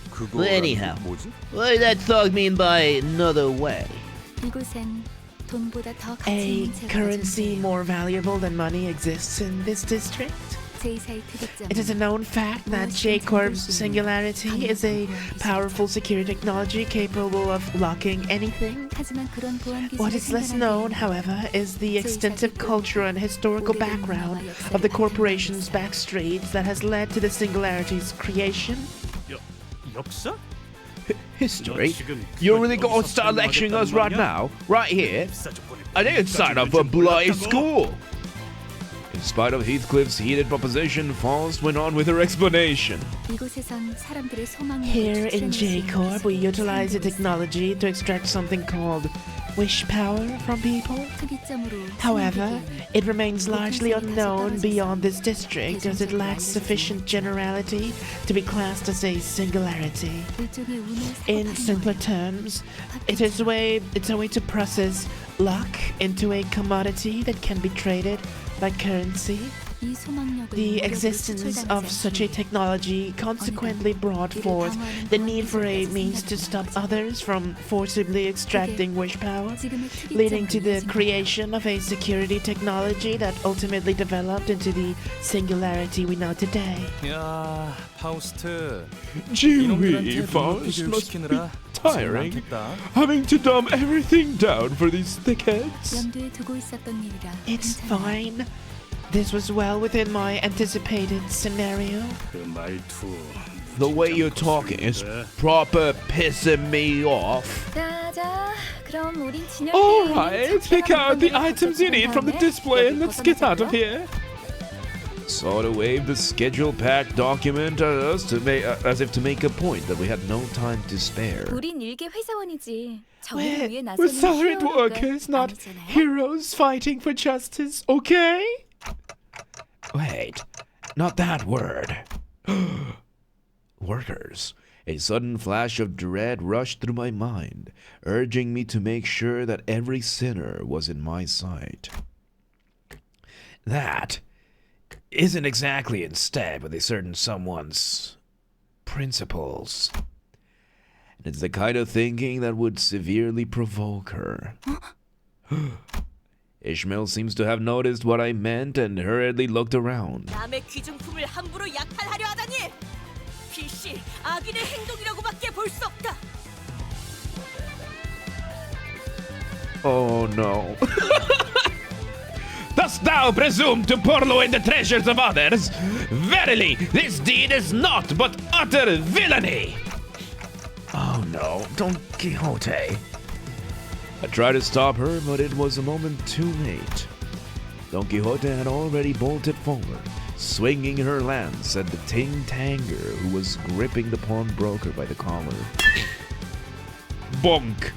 그거 Well, anyhow. 뭐지? What did that thug mean by another way? 이곳엔 돈보다 더 가치 A 있는 재료가 currency 존재해요. more valuable than money exists in this district? 제2사의 특이점은 It is a known fact that J-Corp's singularity is a powerful security technology capable of locking anything. 하지만 그런 보안 기술을 What is less known, however, is the extensive cultural and historical background of the corporation's backstreets that has led to the singularity's creation. 역사? History? You're really gonna start lecturing us right now? Right here? I didn't sign up for bloody school! In spite of Heathcliff's heated proposition, Faust went on with her explanation. 이곳에선 사람들의 소망을 Here in 추출해낼 수 J-Corp, we 있는 utilize a technology to extract something called wish power from people. 특이점으로 However, it remains largely unknown beyond this district as it lacks sufficient generality to be classed as a singularity. 일종의 운을 In 사고하는 simpler 거예요. terms, it's a way to process luck into a commodity that can be traded like currency. 이 소망력을 The 무력으로 existence of 추출당하지 such a 않기 technology consequently brought forth the need for a means to stop others from forcibly extracting wish power, 지금의 특이점을 leading to the 가진 creation of a security technology that ultimately developed into the singularity we know today. 야, 파우스트. Gee 이놈들한테 whiz, 눈높이 Faust must be 교육시키느라 tiring. 많겠다. Having to dumb everything down for these thickheads. 염두에 두고 있었던 일이라 It's 괜찮아요. fine. This was well within my anticipated scenario. 그 말투. The way you're talking is proper pissing me off. 자, 그럼 우린 진열대 Alright, pick out the items you need from the display and let's get out of here. Sort of waved the schedule-packed document at us as if to make a point that we had no time to spare. 우린 일개 회사원이지. 정의를 위해 We're 나서는 salaried 히어로가 workers, not 아니잖아요. heroes fighting for justice, okay? Wait, not that word. Workers. A sudden flash of dread rushed through my mind, urging me to make sure that every sinner was in my sight. That isn't exactly in step with a certain someone's principles. It's the kind of thinking that would severely provoke her. Ishmael seems to have noticed what I meant and hurriedly looked around. 남의 귀중품을 함부로 약탈하려 하다니! 필시 악인의 행동이라고밖에 볼 수 없다. Oh no. Dost thou presume to purloin the treasures of others? Verily, this deed is naught but utter villainy! Oh no, Don Quixote. I tried to stop her, but it was a moment too late. Don Quixote had already bolted forward, swinging her lance at the ting-tanger who was gripping the pawnbroker by the collar. Bonk!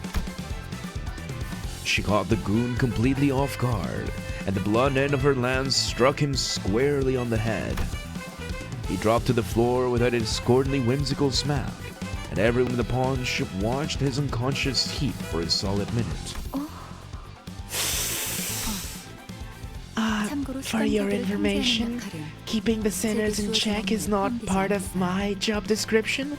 She caught the goon completely off guard, and the blunt end of her lance struck him squarely on the head. He dropped to the floor with a discordantly whimsical smack, and everyone in the pawn shop watched his unconscious heap for a solid minute. For your information, keeping the sinners in check is not part of my job description.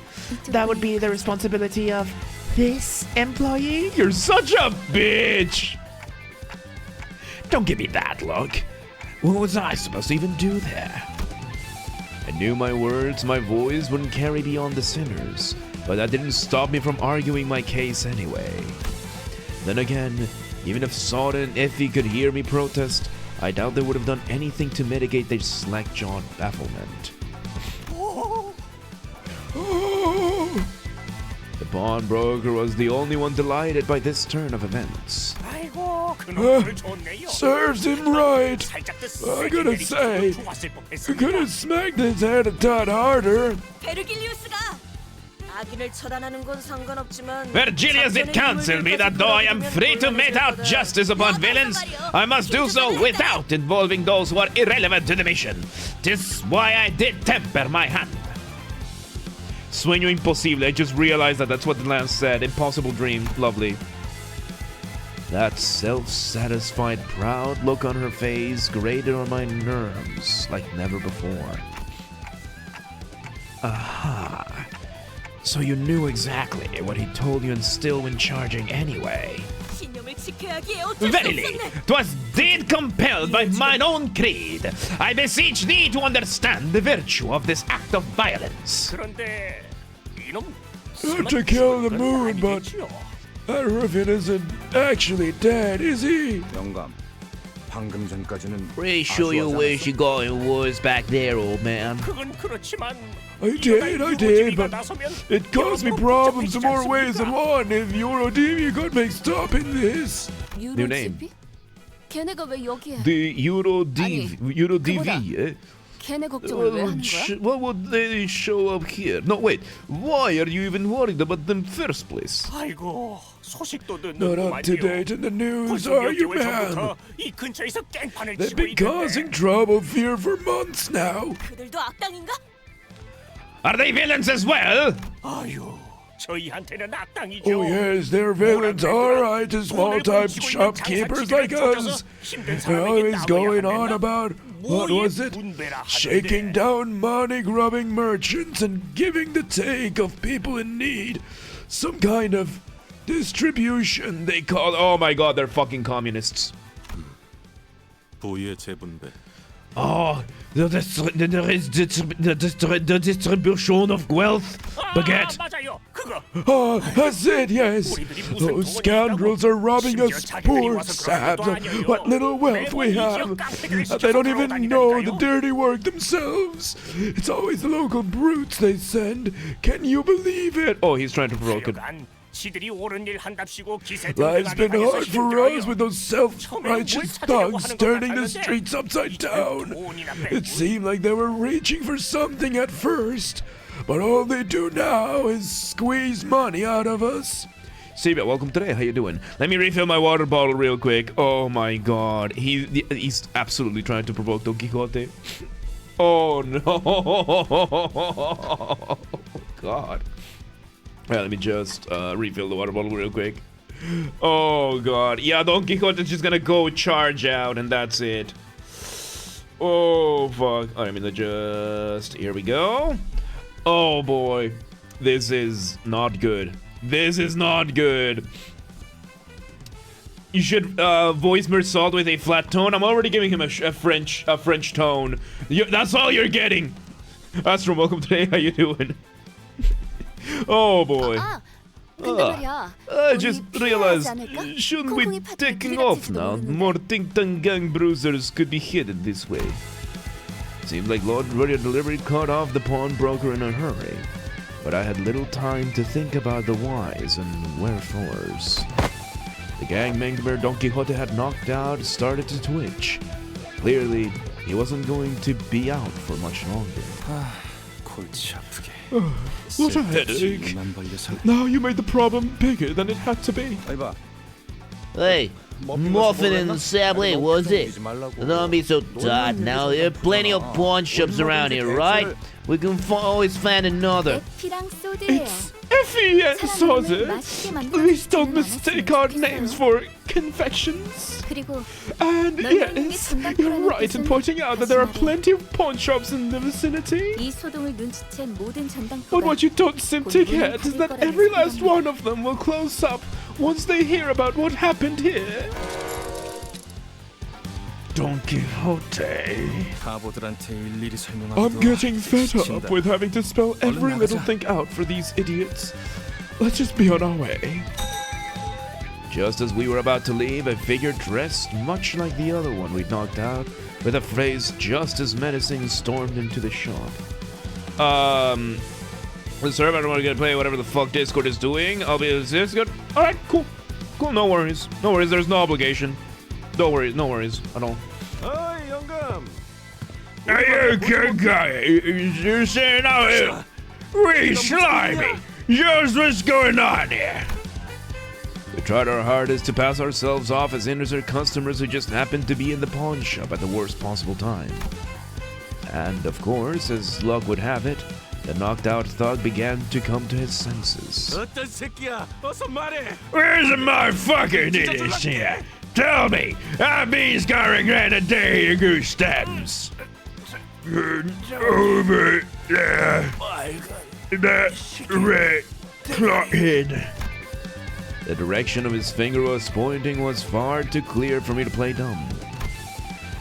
That would be the responsibility of this employee. You're such a bitch! Don't give me that look. What was I supposed to even do there? I knew my words, my voice wouldn't carry beyond the sinners, but that didn't stop me from arguing my case anyway. Then again, even if Sawda and Effie could hear me protest, I doubt they would have done anything to mitigate their slack-jawed bafflement. The pawnbroker was the only one delighted by this turn of events. Serves him right. I gotta say, you could have smacked his head a tad harder. Virgilius did counsel me that though I am free to mete out justice upon villains, I must do so without involving those who are irrelevant to the mission. 'Tis why I did temper my hand. Sueño imposible. I just realized that that's what the Lance said. Impossible dream. Lovely. That self-satisfied, proud look on her face grated on my nerves like never before. Aha. So you knew exactly what he told you and still went charging anyway. Verily, 'twas deed compelled by mine own creed. I beseech thee to understand the virtue of this act of violence. Not to kill the moon, but that ruffian isn't actually dead, is he? 영감, 방금 전까지는 Pretty sure your wish you got in was back there, old man. I did, but it caused me problems in more ways than one. If Eurodemia could make stop in this. New name. 걔네가 왜 여기에? The Eurodv. 걔네 걱정을 왜 하는 거야? What would they show up here? No, wait. Why are you even worried about them first place? Not up to date in the news, are you, man? They've been causing trouble here for months now. Are they villains as well? Oh yes, they're villains, alright, to small-time shopkeepers like us. They're always going on about, what was it? Shaking down money-grubbing merchants and giving the take of people in need. Some kind of distribution they call. Oh my god, they're fucking communists. Oh, the distribution of wealth, baguette. Oh, that's it, yes. Those scoundrels are robbing us poor saps of what little wealth we have. They don't even know the dirty work themselves. It's always the local brutes they send. Can you believe it? Oh, he's trying to provoke it. Life's been hard for us with those self-righteous thugs turning the streets upside down. It seemed like they were reaching for something at first, but all they do now is squeeze money out of us. Seabit, welcome today. How you doing? Let me refill my water bottle real quick. Oh my god. He's absolutely trying to provoke Don Quixote. Oh no. God. Alright, let me just refill the water bottle real quick. Oh god. Yeah, Don Quixote's just gonna go charge out and that's it. Oh fuck. Alright, let me just... Here we go. Oh boy. This is not good. This is not good. You should voice Mersault with a flat tone. I'm already giving him a French tone. That's all you're getting. Astro, welcome today. How you doing? Oh boy. I just realized, shouldn't we be taking off now? More Ting-Tang Gang bruisers could be hidden this way. Seemed like Lord Royal Delivery cut off the pawnbroker in a hurry, but I had little time to think about the whys and wherefores. The gang member Don Quixote had knocked out started to twitch. Clearly, he wasn't going to be out for much longer. What a headache. Now you made the problem bigger than it had to be. Hey, muffin and Sablé, was it? Don't be so tight now. There are plenty of pawn shops around here, right? We can always find another. It's Effie and Soze. Please don't mistake our names for confections. And yes, you're right in pointing out that there are plenty of pawn shops in the vicinity. But what you don't seem to get is that every last one of them will close up once they hear about what happened here. Don Quixote. 바보들한테 일일이 설명하기도 I'm getting fed up 지친다. with having to spell every 얼른 little 나가자. thing out for these idiots. Let's just be on our way. Just as we were about to leave, a figure dressed much like the other one we knocked out, with a face just as menacing, stormed into the shop. Sir, I don't want to get play whatever the fuck Discord is doing. I'll be this good. Alright, cool. Cool, no worries. No worries, there's no obligation. No worries at all. 어이 영감. Hey, good guy. You're saying out we slimy. Just what's going on here? We tried our hardest to pass ourselves off as innocent customers who just happened to be in the pawn shop at the worst possible time. And of course, as luck would have it, the knocked out thug began to come to his senses. 어떤 새끼야? 어서 말해. Where's my fucking idiots here? Tell me, I've been scoring at a day of goose stems. Over there. That red clockhead. The direction of his finger was pointing was far too clear for me to play dumb.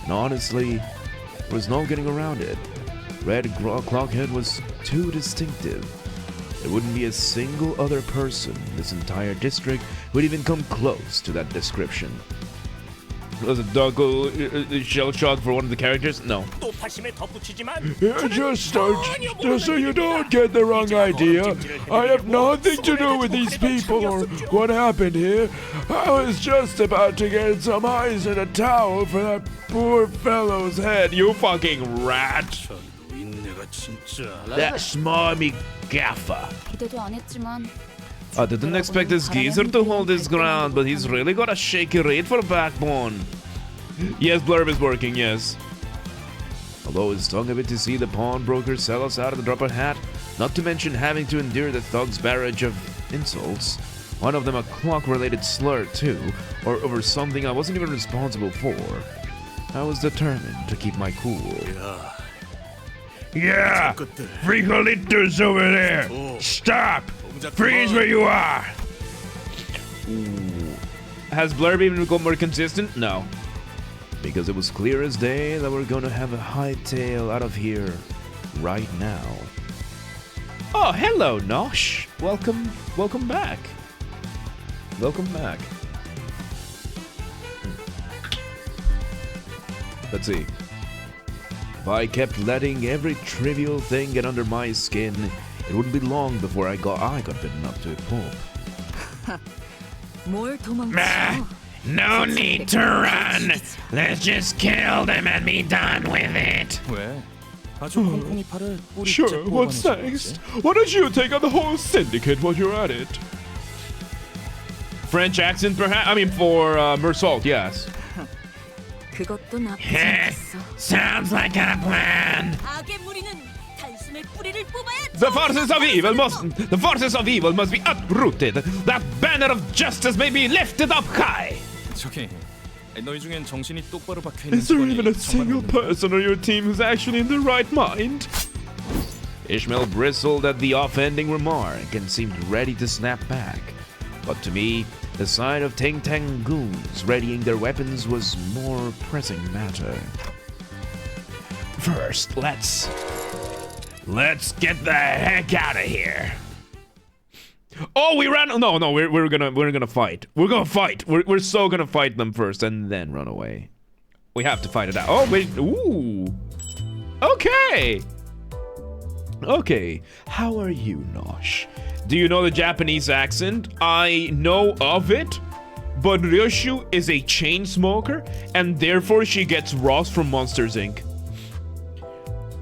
And honestly, there was no getting around it. Red clockhead was too distinctive. There wouldn't be a single other person in this entire district who would even come close to that description. Was it Doggo shell shock for one of the characters? No. Just so you don't get the wrong idea, I have nothing to do with these people or what happened here. I was just about to get some ice and a towel for that poor fellow's head. You fucking rat. That smarmy gaffer. 기대도 안 했지만 I didn't expect this geezer to hold his ground, but he's really got a shaky rate for a backbone. Yes, Blurb is working, yes. Although it stung a bit to see the pawnbroker sell us out of the drop of a hat, not to mention having to endure the thug's barrage of insults, one of them a clock-related slur too, or over something I wasn't even responsible for, I was determined to keep my cool. Yeah! Frigolitos over there! Stop! Freeze where you are! Ooh. Has Blurb even become more consistent? No. Because it was clear as day that we're gonna have a hightail out of here right now. Oh, hello, Nosh! Welcome back. Welcome back. Let's see. If I kept letting every trivial thing get under my skin, it wouldn't be long before I got bitten up to a pulp. 뭘 도망쳐? No need to run. Let's just kill them and be done with it. 왜? 아주 콩콩이 팔을 뿌리 Sure, what's next? Why don't you take on the whole syndicate while you're at it? French accent, perhaps? I mean, for Mersault, yes. 그것도 나쁘지 않겠어. Sounds like a plan. 악의 무리는 단숨에 뿌리를 뽑아야 The forces of evil must be uprooted. That banner of justice may be lifted up high. 저기 너희 중엔 정신이 똑바로 박혀 있는 Is there 직원이 even a 정말 single 없는데? person on your team who's actually in the right mind? Ishmael bristled at the offending remark and seemed ready to snap back. But to me, the sight of Ting Tang goons readying their weapons was more pressing matter. First, let's get the heck out of here. Oh, we ran. No, we're gonna fight. We're gonna fight. We're so gonna fight them first and then run away. We have to fight it out. Oh wait. Ooh. Okay. Okay. How are you, Nosh? Do you know the Japanese accent? I know of it, but Ryoshu is a chain smoker, and therefore she gets Ross from Monsters Inc.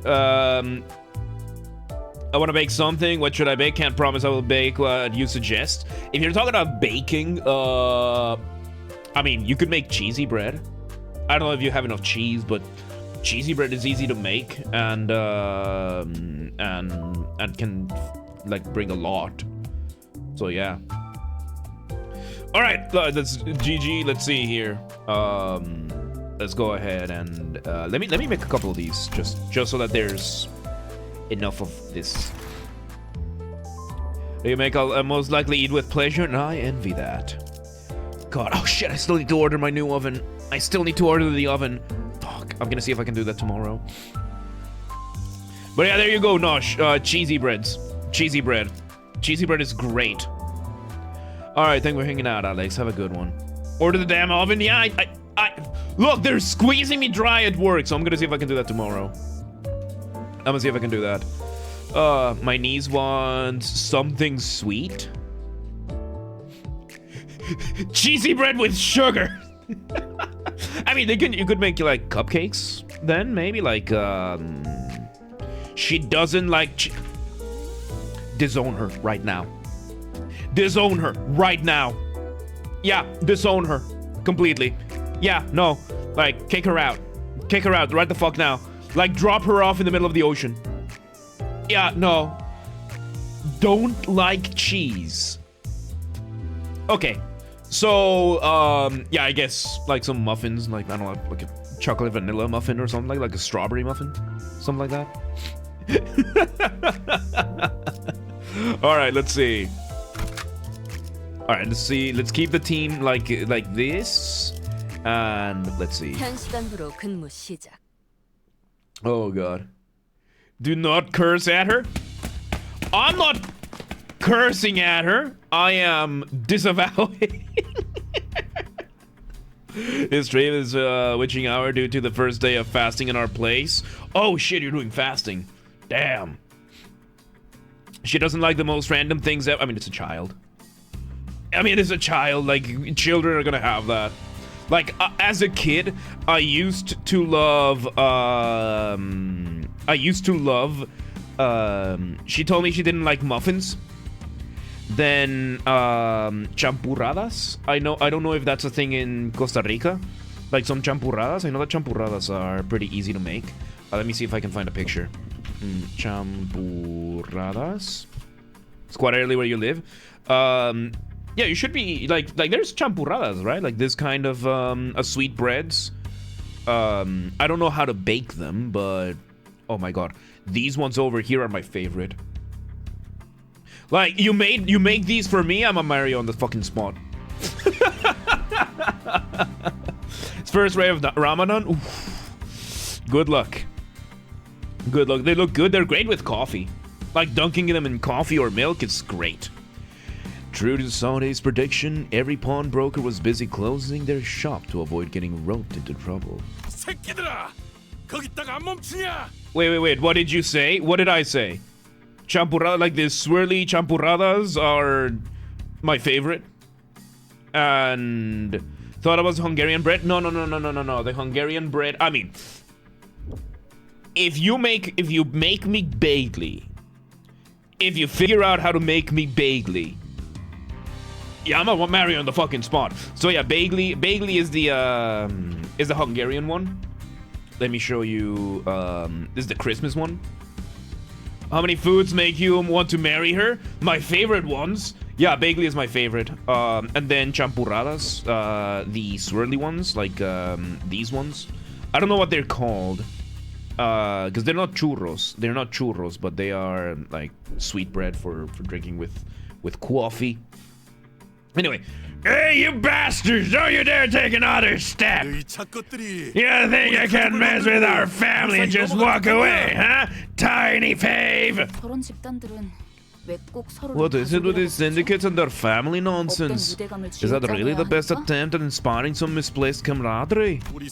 I want to bake something. What should I bake? Can't promise I will bake what you suggest. If you're talking about baking, I mean, you could make cheesy bread. I don't know if you have enough cheese, but cheesy bread is easy to make and can like bring a lot. So yeah. All right, that's GG. Let's see here. Let's go ahead and let me make a couple of these just so that there's enough of this. You make I'll most likely eat with pleasure, and I envy that. God, oh shit! I still need to order my new oven. I still need to order the oven. I'm gonna see if I can do that tomorrow. But yeah, there you go, Nosh. Cheesy breads. Cheesy bread. Cheesy bread is great. Alright, thank you for hanging out, Alex. Have a good one. Order the damn oven. Yeah, look, they're squeezing me dry at work, so I'm gonna see if I can do that tomorrow. I'm gonna see if I can do that. My niece wants something sweet. Cheesy bread with sugar. I mean, you could make like cupcakes then, maybe like she doesn't like disown her right now. Disown her right now. Yeah, disown her completely. Yeah, no, like kick her out. Kick her out right the fuck now. Like drop her off in the middle of the ocean. Yeah, no. Don't like cheese. Okay. So, yeah, I guess like some muffins, like I don't know, like a chocolate vanilla muffin or something, like a strawberry muffin, something like that. All right, let's see. All right, let's see. Let's keep the team like this, and let's see. Oh God! Do not curse at her. I'm not cursing at her. I am disavowing. His stream is witching hour due to the first day of fasting in our place. Oh shit, you're doing fasting. Damn. She doesn't like the most random things ever. I mean, it's a child. I mean, it's a child. Like, children are gonna have that. Like, as a kid, I used to love, she told me she didn't like muffins. Then, champurradas. I don't know if that's a thing in Costa Rica. Like some champurradas. I know that champurradas are pretty easy to make. Let me see if I can find a picture. Champurradas. It's quite early where you live. Yeah, you should be like there's champurradas, right? Like this kind of sweet breads. I don't know how to bake them, but oh my god, these ones over here are my favorite. Like you make these for me, I'm a Mario on the fucking spot. It's first ray of Ramadan. Oof. Good luck. Good luck. They look good. They're great with coffee. Like dunking them in coffee or milk, it's great. True to Sunday's prediction, every pawnbroker was busy closing their shop to avoid getting roped into trouble. Wait. What did you say? What did I say? Champurrada, like the swirly champurradas are my favorite. And thought it was Hungarian bread. No. The Hungarian bread. I mean, if you make me bagely, if you figure out how to make me bagely, yeah, I'm a Mario on the fucking spot. So yeah, bagely is the Hungarian one. Let me show you. This is the Christmas one. How many foods make you want to marry her? My favorite ones. Yeah, bagely is my favorite. And then champurradas, the swirly ones, like these ones. I don't know what they're called. Because they're not churros. They're not churros, but they are like sweet bread for drinking with coffee. Anyway, hey, you bastards! Don't you dare take another step! You think you can mess with our family and just walk away, huh? Tiny fave! What is it with these syndicates and their family nonsense? Is that really the best attempt at inspiring some misplaced camaraderie? Look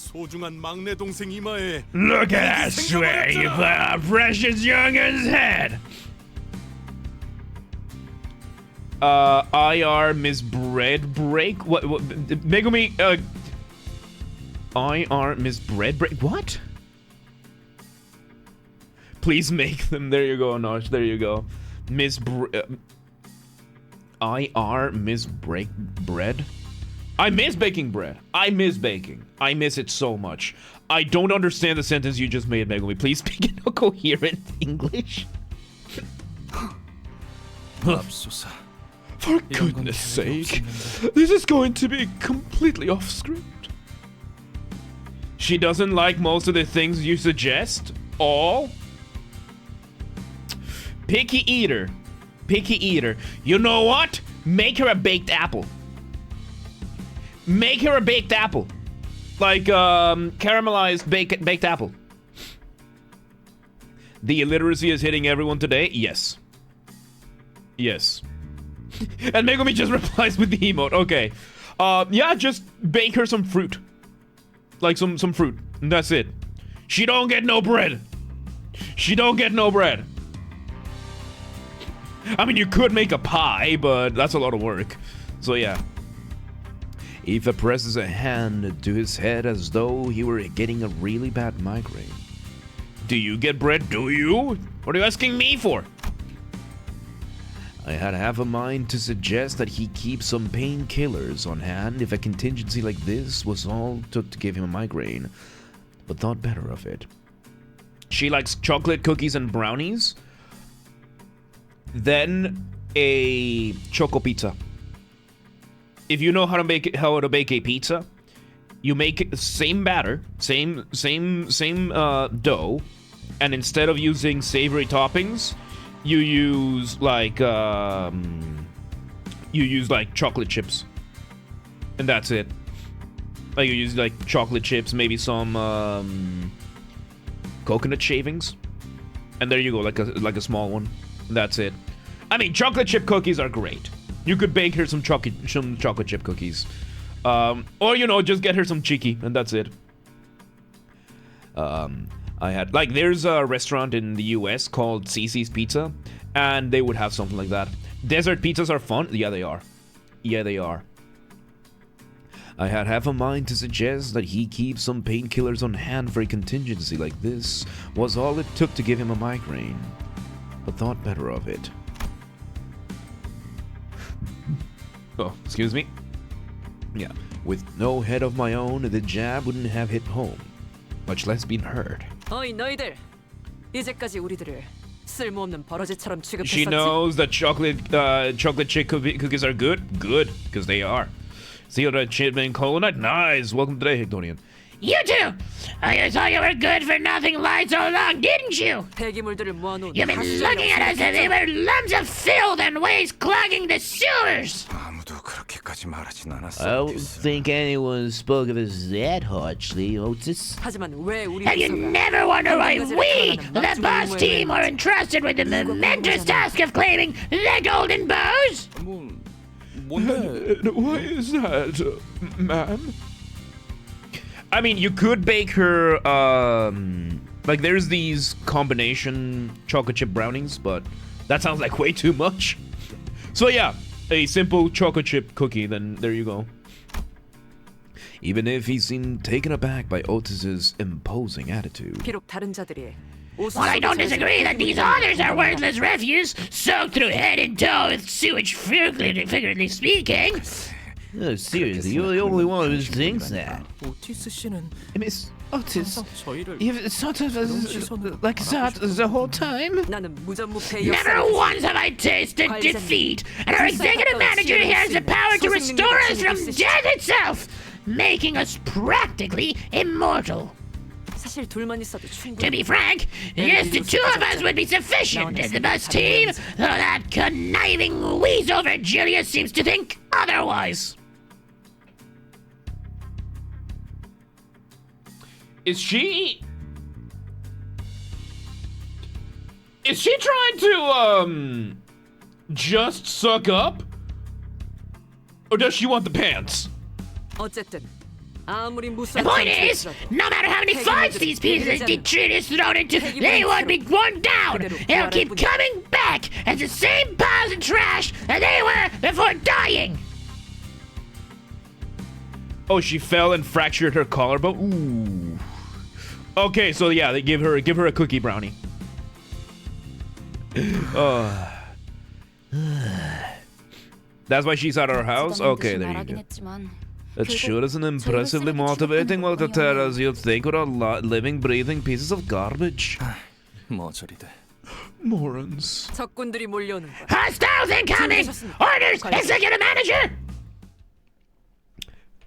at that swear you put on precious youngin's head! IR Miss Bread Break? What Megumi, IR Miss Bread Break? What? Please make them. There you go, Nosh. There you go. IR Miss Break Bread? I miss baking bread. I miss baking. I miss it so much. I don't understand the sentence you just made, Megumi. Please speak in a coherent English. For goodness sake, this is going to be completely off script. She doesn't like most of the things you suggest? All? Picky eater. Picky eater. You know what? Make her a baked apple. Make her a baked apple. Like caramelized baked apple. The illiteracy is hitting everyone today. Yes. Yes. And Megumi just replies with the emote. Okay. Yeah, just bake her some fruit. Like some fruit. And that's it. She don't get no bread. She don't get no bread. I mean, you could make a pie, but that's a lot of work. So yeah. Eva presses a hand to his head as though he were getting a really bad migraine. Do you get bread, do you? What are you asking me for? I had half a mind to suggest that he keep some painkillers on hand if a contingency like this was all it took to give him a migraine, but thought better of it. She likes chocolate cookies and brownies. Then a choco pizza. If you know how to bake a pizza, you make the same batter, same dough, and instead of using savory toppings, you use like chocolate chips, and that's it. Like you use like chocolate chips, maybe some coconut shavings, and there you go, like a small one. That's it. I mean, chocolate chip cookies are great. You could bake her some chocolate chip cookies, or you know, just get her some cheeky, and that's it. I had like there's a restaurant in the U.S. called Cece's Pizza, and they would have something like that. Desert pizzas are fun. Yeah, they are. Yeah, they are. I had half a mind to suggest that he keep some painkillers on hand for a contingency like this was all it took to give him a migraine, but thought better of it. Oh, excuse me. Yeah, with no head of my own, the jab wouldn't have hit home, much less been heard. 어이 너희들, 이제까지 우리들을 쓸모없는 버러지처럼 취급했었지? She knows that chocolate chip cookies are good? Good, because they are. See that chip and coconut? Nice! Welcome to the Hectorian. You too! You thought you were good for nothing lied so long, didn't you? 폐기물들을 모아놓은 You've been looking at us as if we're lumps of filth and waste clogging the sewers! I don't think anyone spoke of us that harshly, Otis. 하지만 왜 우리 And you never wonder why we, the boss team, are entrusted with the momentous task of claiming the golden bows? Why is that, ma'am? I mean, you could bake her, like there's these combination chocolate chip brownies, but that sounds like way too much. So yeah, a simple chocolate chip cookie, then there you go. Even if he seemed taken aback by Otis's imposing attitude. 비록 다른 자들이 Well, I don't disagree that these others are worthless refuse, soaked through head and toe with sewage, figuratively speaking. No, seriously, you're the only one who thinks that. 오티스 씨는 Miss Otis, 저희를 you've sort of like that the whole time? 나는 무전무패의 Never once have I tasted defeat, and our executive manager here has the power to restore us from death itself, making us practically immortal. 사실 둘만 있어도 To be frank, yes, the two of us would be sufficient as the bus team, though that conniving weasel Virgilius seems to think otherwise. Is she trying to, just suck up? Or does she want the pants? 어쨌든 아무리 The 무슨 point is, no matter how many fights these pieces of detritus thrown into, they won't be worn down. They'll keep coming back as the same piles of trash that they were before dying. Oh, she fell and fractured her collarbone. Ooh. Okay, so yeah, they give her a cookie brownie. That's why she's at our house? Okay, there you go. That sure is an impressively motivating way to tell us you'd think we're all living, breathing pieces of garbage. 뭐 저리들. Morons. 적군들이 몰려오는 거야. Hostiles incoming! Orders, executive manager!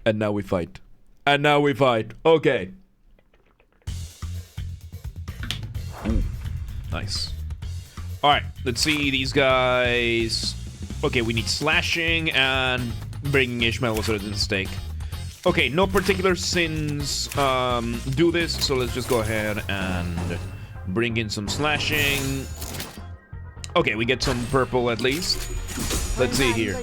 And now we fight. And now we fight. Okay. Ooh, nice. Alright, let's see these guys. Okay, we need slashing and bringing Ishmael was sort of the stake. Okay, no particular sins do this, so let's just go ahead and bring in some slashing. Okay, we get some purple at least. Let's see here.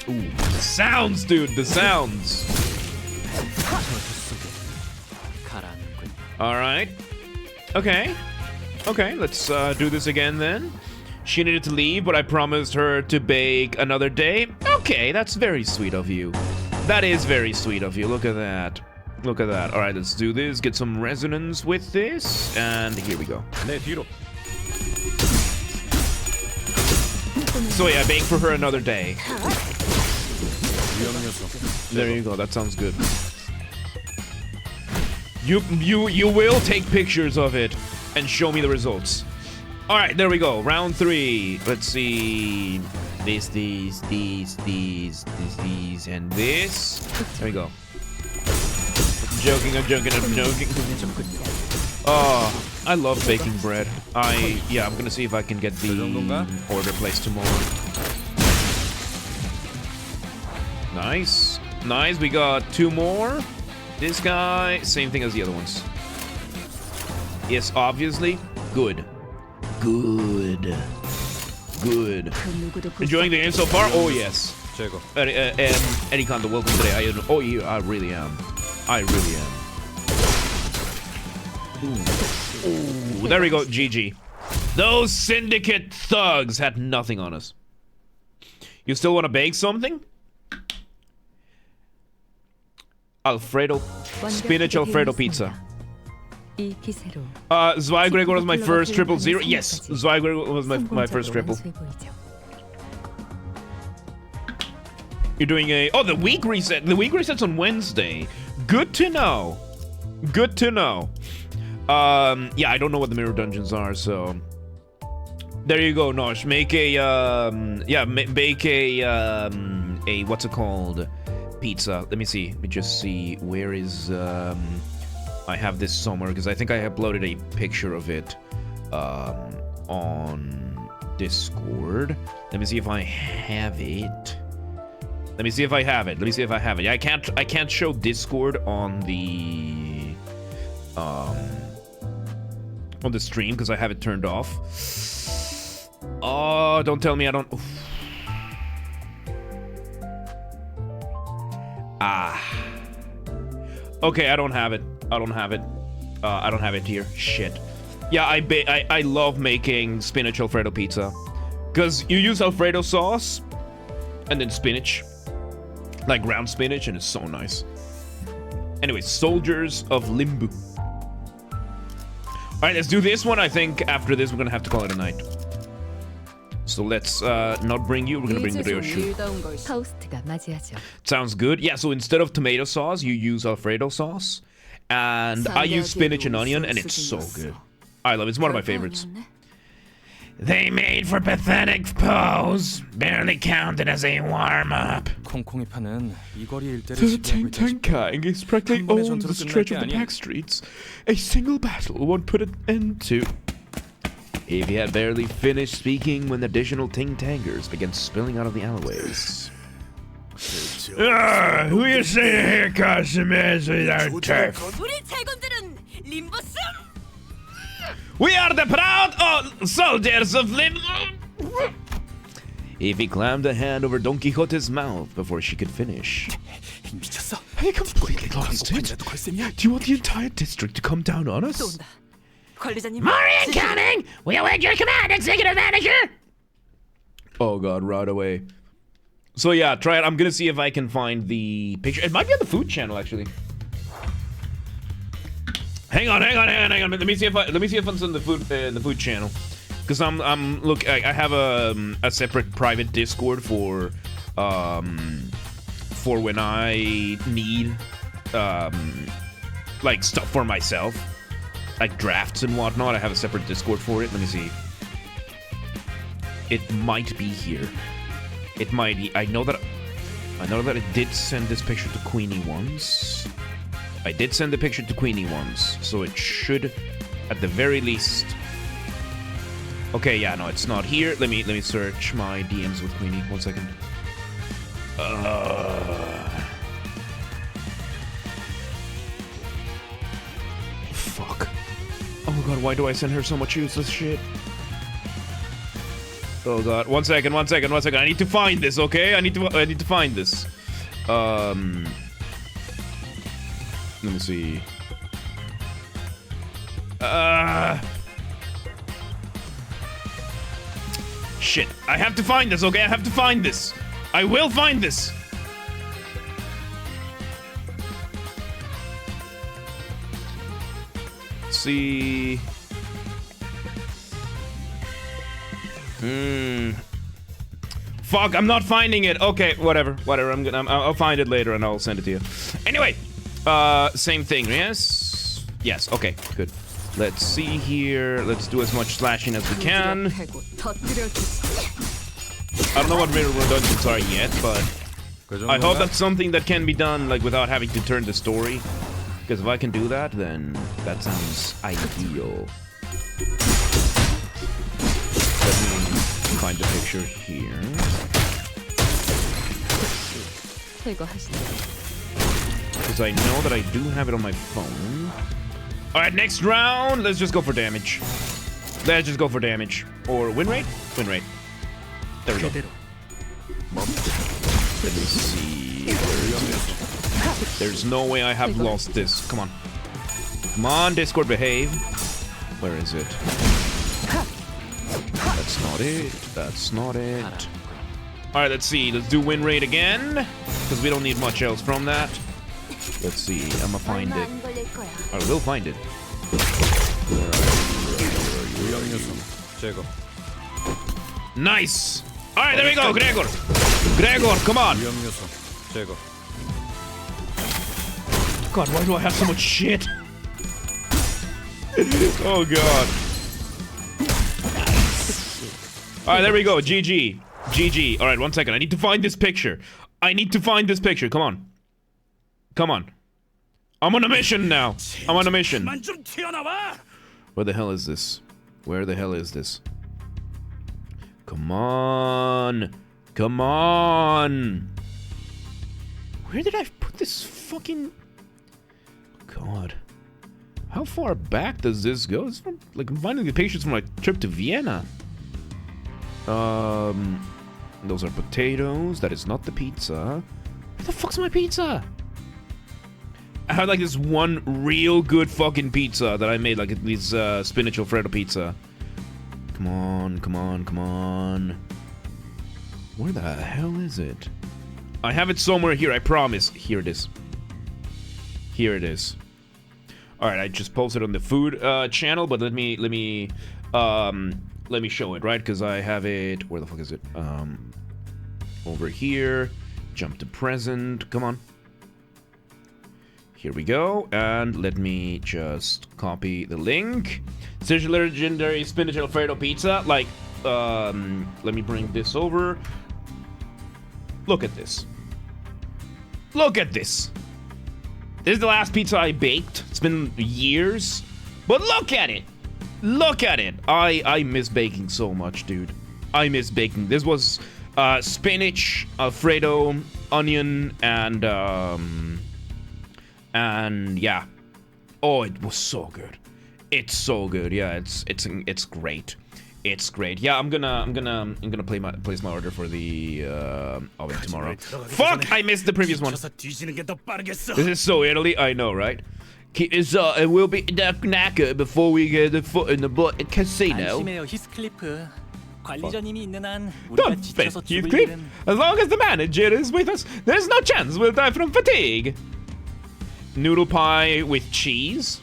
Ooh, the sounds, dude, the sounds. All right. Okay. Okay, let's do this again then. She needed to leave, but I promised her to bake another day. Okay, that's very sweet of you. That is very sweet of you. Look at that. Look at that. All right, let's do this. Get some resonance with this. And here we go. So yeah, bake for her another day. There you go. That sounds good. You will take pictures of it and show me the results. All right, there we go. Round 3. Let's see. These, and this. There we go. I'm joking. Oh, I love baking bread. Yeah, I'm gonna see if I can get the order placed tomorrow. Nice. Nice, we got 2 more. This guy, same thing as the other ones. Yes, obviously. Good. Good. Enjoying the game so far? Oh, yes. Eddie Canto, welcome today. Oh, yeah, I really am. Ooh, there we go, GG. Those syndicate thugs had nothing on us. You still want to bake something? Spinach Alfredo pizza. Zweigregor was my first 000. Yes, Zweigregor was my first triple. You're doing a... Oh, the week reset. The week reset's on Wednesday. Good to know. Good to know. Yeah, I don't know what the mirror dungeons are, so... There you go, Nosh. Make a, yeah, bake a, what's it called? Pizza. Let me see. Let me just see. Where is, I have this somewhere, because I think I uploaded a picture of it, on Discord. Let me see if I have it. Let me see if I have it. Yeah, I can't show Discord on the, on the stream, because I have it turned off. Oh, don't tell me I don't... Oof. Okay, I don't have it. I don't have it here. Shit. Yeah, I love making spinach Alfredo pizza. Because you use Alfredo sauce and then spinach. Like ground spinach, and it's so nice. Anyway, Soldiers of Limbu. Alright, let's do this one. I think after this we're gonna have to call it a night. So let's not bring you, we're gonna bring Ryoshi. Sounds good. Yeah, so instead of tomato sauce, you use Alfredo sauce. And I use spinach and onion, and it's so good. I love it. It's one of my favorites. They made for pathetic pose. Barely counted as a warm-up. The Ting is practically on the stretch of the back streets. A single battle won't put an end to. He had barely finished speaking when additional Ting-Tangers began spilling out of the alleyways. Who you say the hair costume is without turf? We are the proud soldiers of Limbus. Evie clammed a hand over Don Quixote's mouth before she could finish. I completely lost it. Do you want the entire district to come down on us? More incoming! We await your command, Executive Manager! Oh god, right away. So yeah, try it. I'm gonna see if I can find the picture. It might be on the food channel, actually. Hang on. Let me see if it's on the food channel. Because look, I have a separate private Discord for when I need like stuff for myself. Like drafts and whatnot. I have a separate Discord for it. Let me see. It might be here. It might be. I know that I did send this picture to Queenie once. I did send the picture to Queenie once, so it should, at the very least. Okay, yeah, no, it's not here. Let me search my DMs with Queenie. 1 second. god, why do I send her so much useless shit? Oh god, one second. I need to find this, okay? I need to find this. Let me see. Shit, I have to find this, okay? I have to find this. I will find this. Let's see. Fuck, I'm not finding it. Okay, whatever. I'll find it later and I'll send it to you. Anyway, same thing, yes? Yes, okay, good. Let's see here. Let's do as much slashing as we can. I don't know what Riddle Dungeons are yet, but I hope that's something that can be done like without having to turn the story. Because if I can do that, then that sounds ideal. Let me find the picture here. Because I know that I do have it on my phone. Alright, next round. Let's just go for damage. Let's just go for damage. Or win rate? Win rate. There we go. Let me see. Where is it? There's no way I have lost this. Come on. Come on, Discord, behave. Where is it? That's not it. That's not it. Alright, let's see. Let's do win rate again. Because we don't need much else from that. Let's see. I'ma find it. I will find it. Where are you? Nice! Alright, there we go, Gregor! Gregor, come on! God, why do I have so much shit? Oh god. Alright, there we go. GG. GG. Alright, 1 second. I need to find this picture. Come on. Come on. I'm on a mission now. I'm on a mission. Where the hell is this? Where the hell is this? Come on. Come on. Where did I put this fucking... God. How far back does this go? It's from, like, I'm finding the pictures from my trip to Vienna. Those are potatoes. That is not the pizza. Where the fuck's my pizza? I had like this one real good fucking pizza that I made, like this spinach Alfredo pizza. Come on, come on, come on. Where the hell is it? I have it somewhere here, I promise. Here it is. Here it is. Alright, I just posted on the food channel, but let me show it, right? Because I have it. Where the fuck is it? Over here. Jump to present. Come on. Here we go, and let me just copy the link. Such a legendary spinach Alfredo pizza. Like, let me bring this over. Look at this. Look at this. This is the last pizza I baked. It's been years, but look at it. Look at it. I miss baking so much, dude. I miss baking. This was spinach, Alfredo, onion, and yeah. Oh, it was so good. It's so good. Yeah, it's great. It's great. Yeah, I'm gonna place my order for the oven tomorrow. Fuck! I missed the previous one. This is so Italy. I know, right? It will be knackered before we get the foot in the casino. Don't fret, Heathcliff. As long as the manager is with us, there's no chance we'll die from fatigue. Noodle pie with cheese?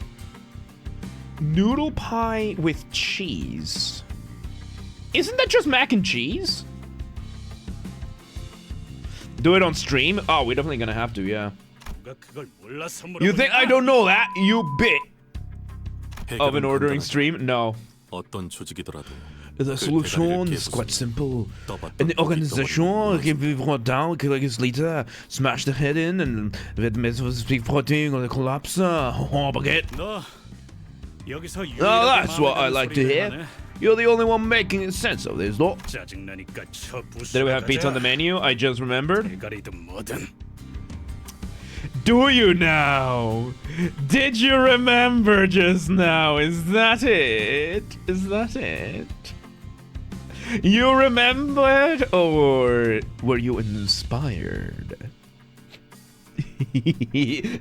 Noodle pie with cheese? Isn't that just mac and cheese? Do it on stream? Oh, we're definitely gonna have to, yeah. You think I don't know that, you bit of an ordering stream? No. The solution is quite simple. An organization qui vivra down, quelques leaders, smash the head in, and speak protein on the collapse. Oh, baguette. Oh, that's what I like to hear. You're the only one making sense of this, though. Did we have pizza on the menu? I just remembered. Do you now? Did you remember just now? Is that it? Is that it? You remembered, or were you inspired?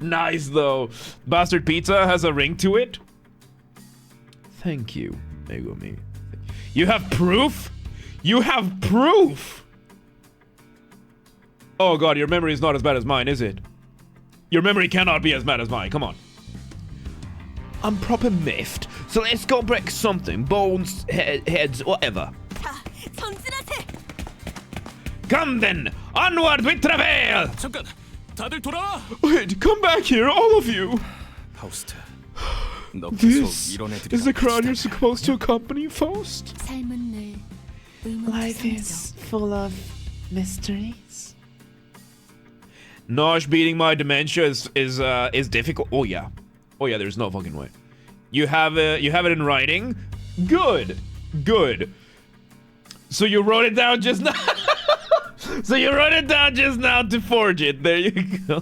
Nice though. Bastard pizza has a ring to it. Thank you, Megumi. You have proof? You have proof! Oh god, your memory is not as bad as mine, is it? Your memory cannot be as bad as mine, come on. I'm proper miffed, so let's go break something. Bones, heads, whatever. Come then, onward with travail! 잠깐, 다들 돌아와. Wait, come back here, all of you! 파우스트, This is the crowd you're supposed to accompany, Faust? Life is full of mysteries. Nosh beating my dementia is difficult. Oh yeah, there's no fucking way. You have it in writing? Good. So you wrote it down just now. So you wrote it down just now to forge it. There you go.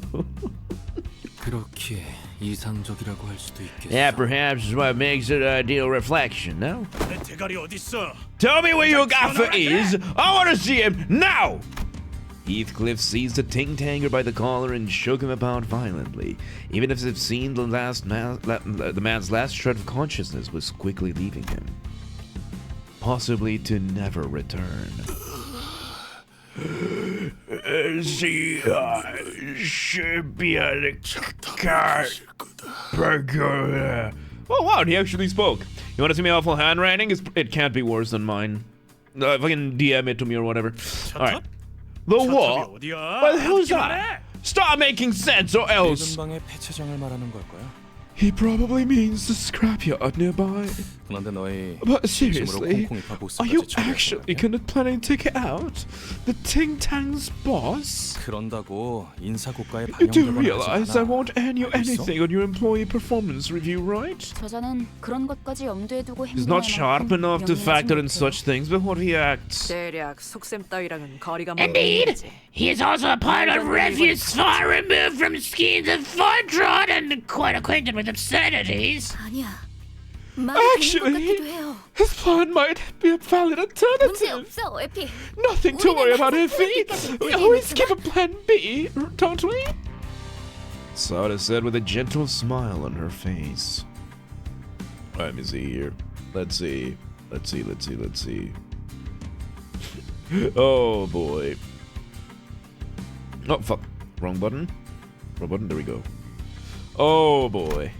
그렇게 이상적이라고 할 수도 있겠어. Yeah, perhaps is what makes it an ideal reflection, no? 내 대가리 어딨어? Tell me where your gaffer is. I want to see him now. Heathcliff seized the ting-tanger by the collar and shook him about violently, even as it seemed the man's last shred of consciousness was quickly leaving him, possibly to never return. She should be a cat burger. Oh wow, he actually spoke. You want to see my awful handwriting? It can't be worse than mine. Fucking DM it to me or whatever. Alright. The what? What the hell is that? Start making sense or else. 방의 폐차장을 말하는 걸까요? He probably means the scrapyard nearby. 그런데 너희 But seriously, are you actually planning to take out the Ting Tang's boss? 그런다고 인사고가에 You do 반영되거나 realize I won't earn you anything on your employee performance review, right? 저자는 그런 것까지 염두에 두고 He's not sharp enough to factor in such things before he acts. 대략 속셈 따위랑은 거리가 Indeed, he is also a part of refuse far removed from schemes of fortune and quite acquainted with obscenities. 아니야. Actually, his plan might be a valid alternative. Nothing to worry about, Effie. We always keep a plan B, don't we? Sada said with a gentle smile on her face. Let me see here. Let's see. Oh boy. Oh fuck. Wrong button. There we go. Oh boy.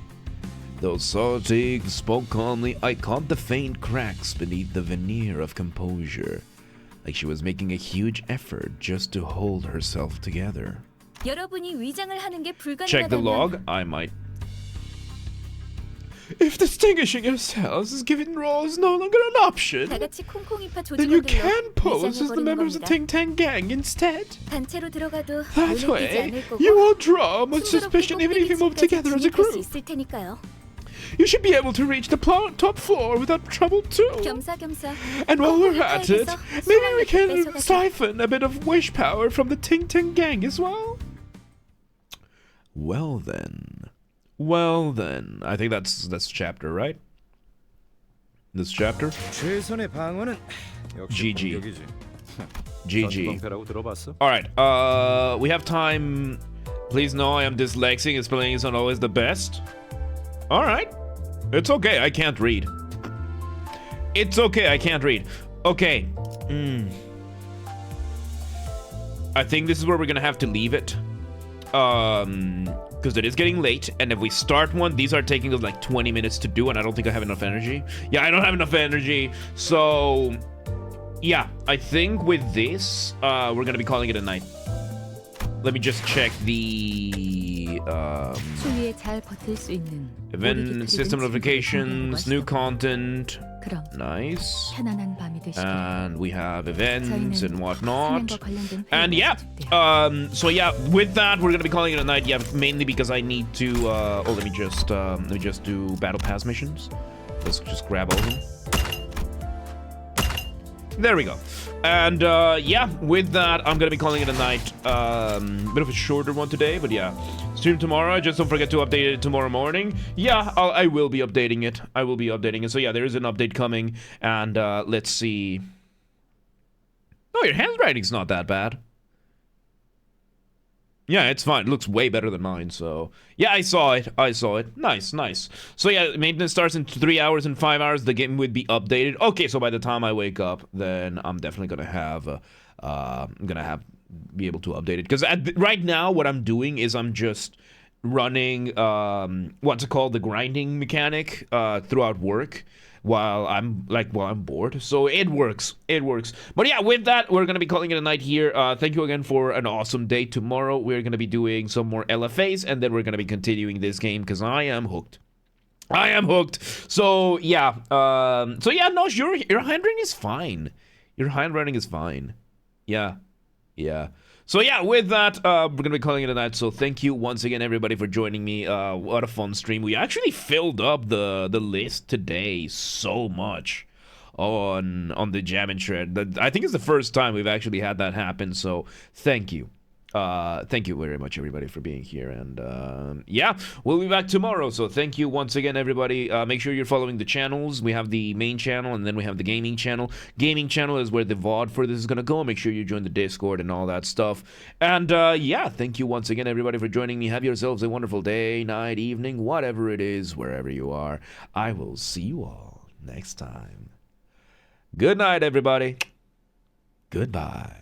Though Saltig spoke calmly, I caught the faint cracks beneath the veneer of composure, like she was making a huge effort just to hold herself together. Check the log, I might. If distinguishing yourselves is given role is no longer an option, then you can pose as the members of the Ting Tang gang instead. That way, you won't draw much suspicion even if you move together as a group. You should be able to reach the top floor without trouble too. And while we're at it, maybe we can siphon a bit of wish power from the Ting Tang gang as well. Well then, I think that's chapter, right? This chapter? GG. Alright, we have time. Please know I am dyslexic, spelling is not always the best. Alright. It's okay, I can't read. Okay. I think this is where we're gonna have to leave it. Because it is getting late, and if we start one, these are taking us like 20 minutes to do, and I don't think I have enough energy. Yeah, I don't have enough energy, so yeah, I think with this, we're gonna be calling it a night. Let me just check the event system notifications, new content. Nice. And we have events and whatnot. And yeah, so yeah, with that, we're gonna be calling it a night. Yeah, mainly because I need to. Let me just do battle pass missions. Let's just grab all of them. There we go. And yeah, with that, I'm gonna be calling it a night. Bit of a shorter one today, but yeah. Stream tomorrow. Just don't forget to update it tomorrow morning. Yeah, I will be updating it. I will be updating it. So yeah, there is an update coming. And let's see. Oh, your handwriting's not that bad. Yeah, it's fine. It looks way better than mine, so... Yeah, I saw it. I saw it. Nice, nice. So yeah, maintenance starts in 3 hours and 5 hours. The game would be updated. Okay, so by the time I wake up, then I'm definitely gonna have... be able to update it. Because right now, what I'm doing is I'm just running... what's it called? The grinding mechanic throughout work. While I'm bored. So it works. It works. But yeah, with that, we're going to be calling it a night here. Thank you again for an awesome day. Tomorrow, we're going to be doing some more LFAs, and then we're going to be continuing this game, because I am hooked. I am hooked. So, yeah. So, yeah, Nosh, your handwriting is fine. Your handwriting is fine. Yeah. Yeah. So yeah, with that, we're going to be calling it a night. So thank you once again, everybody, for joining me. What a fun stream. We actually filled up the list today so much on the Jam and Shred. I think it's the first time we've actually had that happen. So thank you. Thank you very much, everybody, for being here. And yeah, we'll be back tomorrow. So thank you once again, everybody. Make sure you're following the channels. We have the main channel, and then we have the gaming channel. Gaming channel is where the VOD for this is gonna go. Make sure you join the Discord and all that stuff. And yeah, thank you once again, everybody, for joining me. Have yourselves a wonderful day, night, evening, whatever it is, wherever you are. I will see you all next time. Good night, everybody. Goodbye.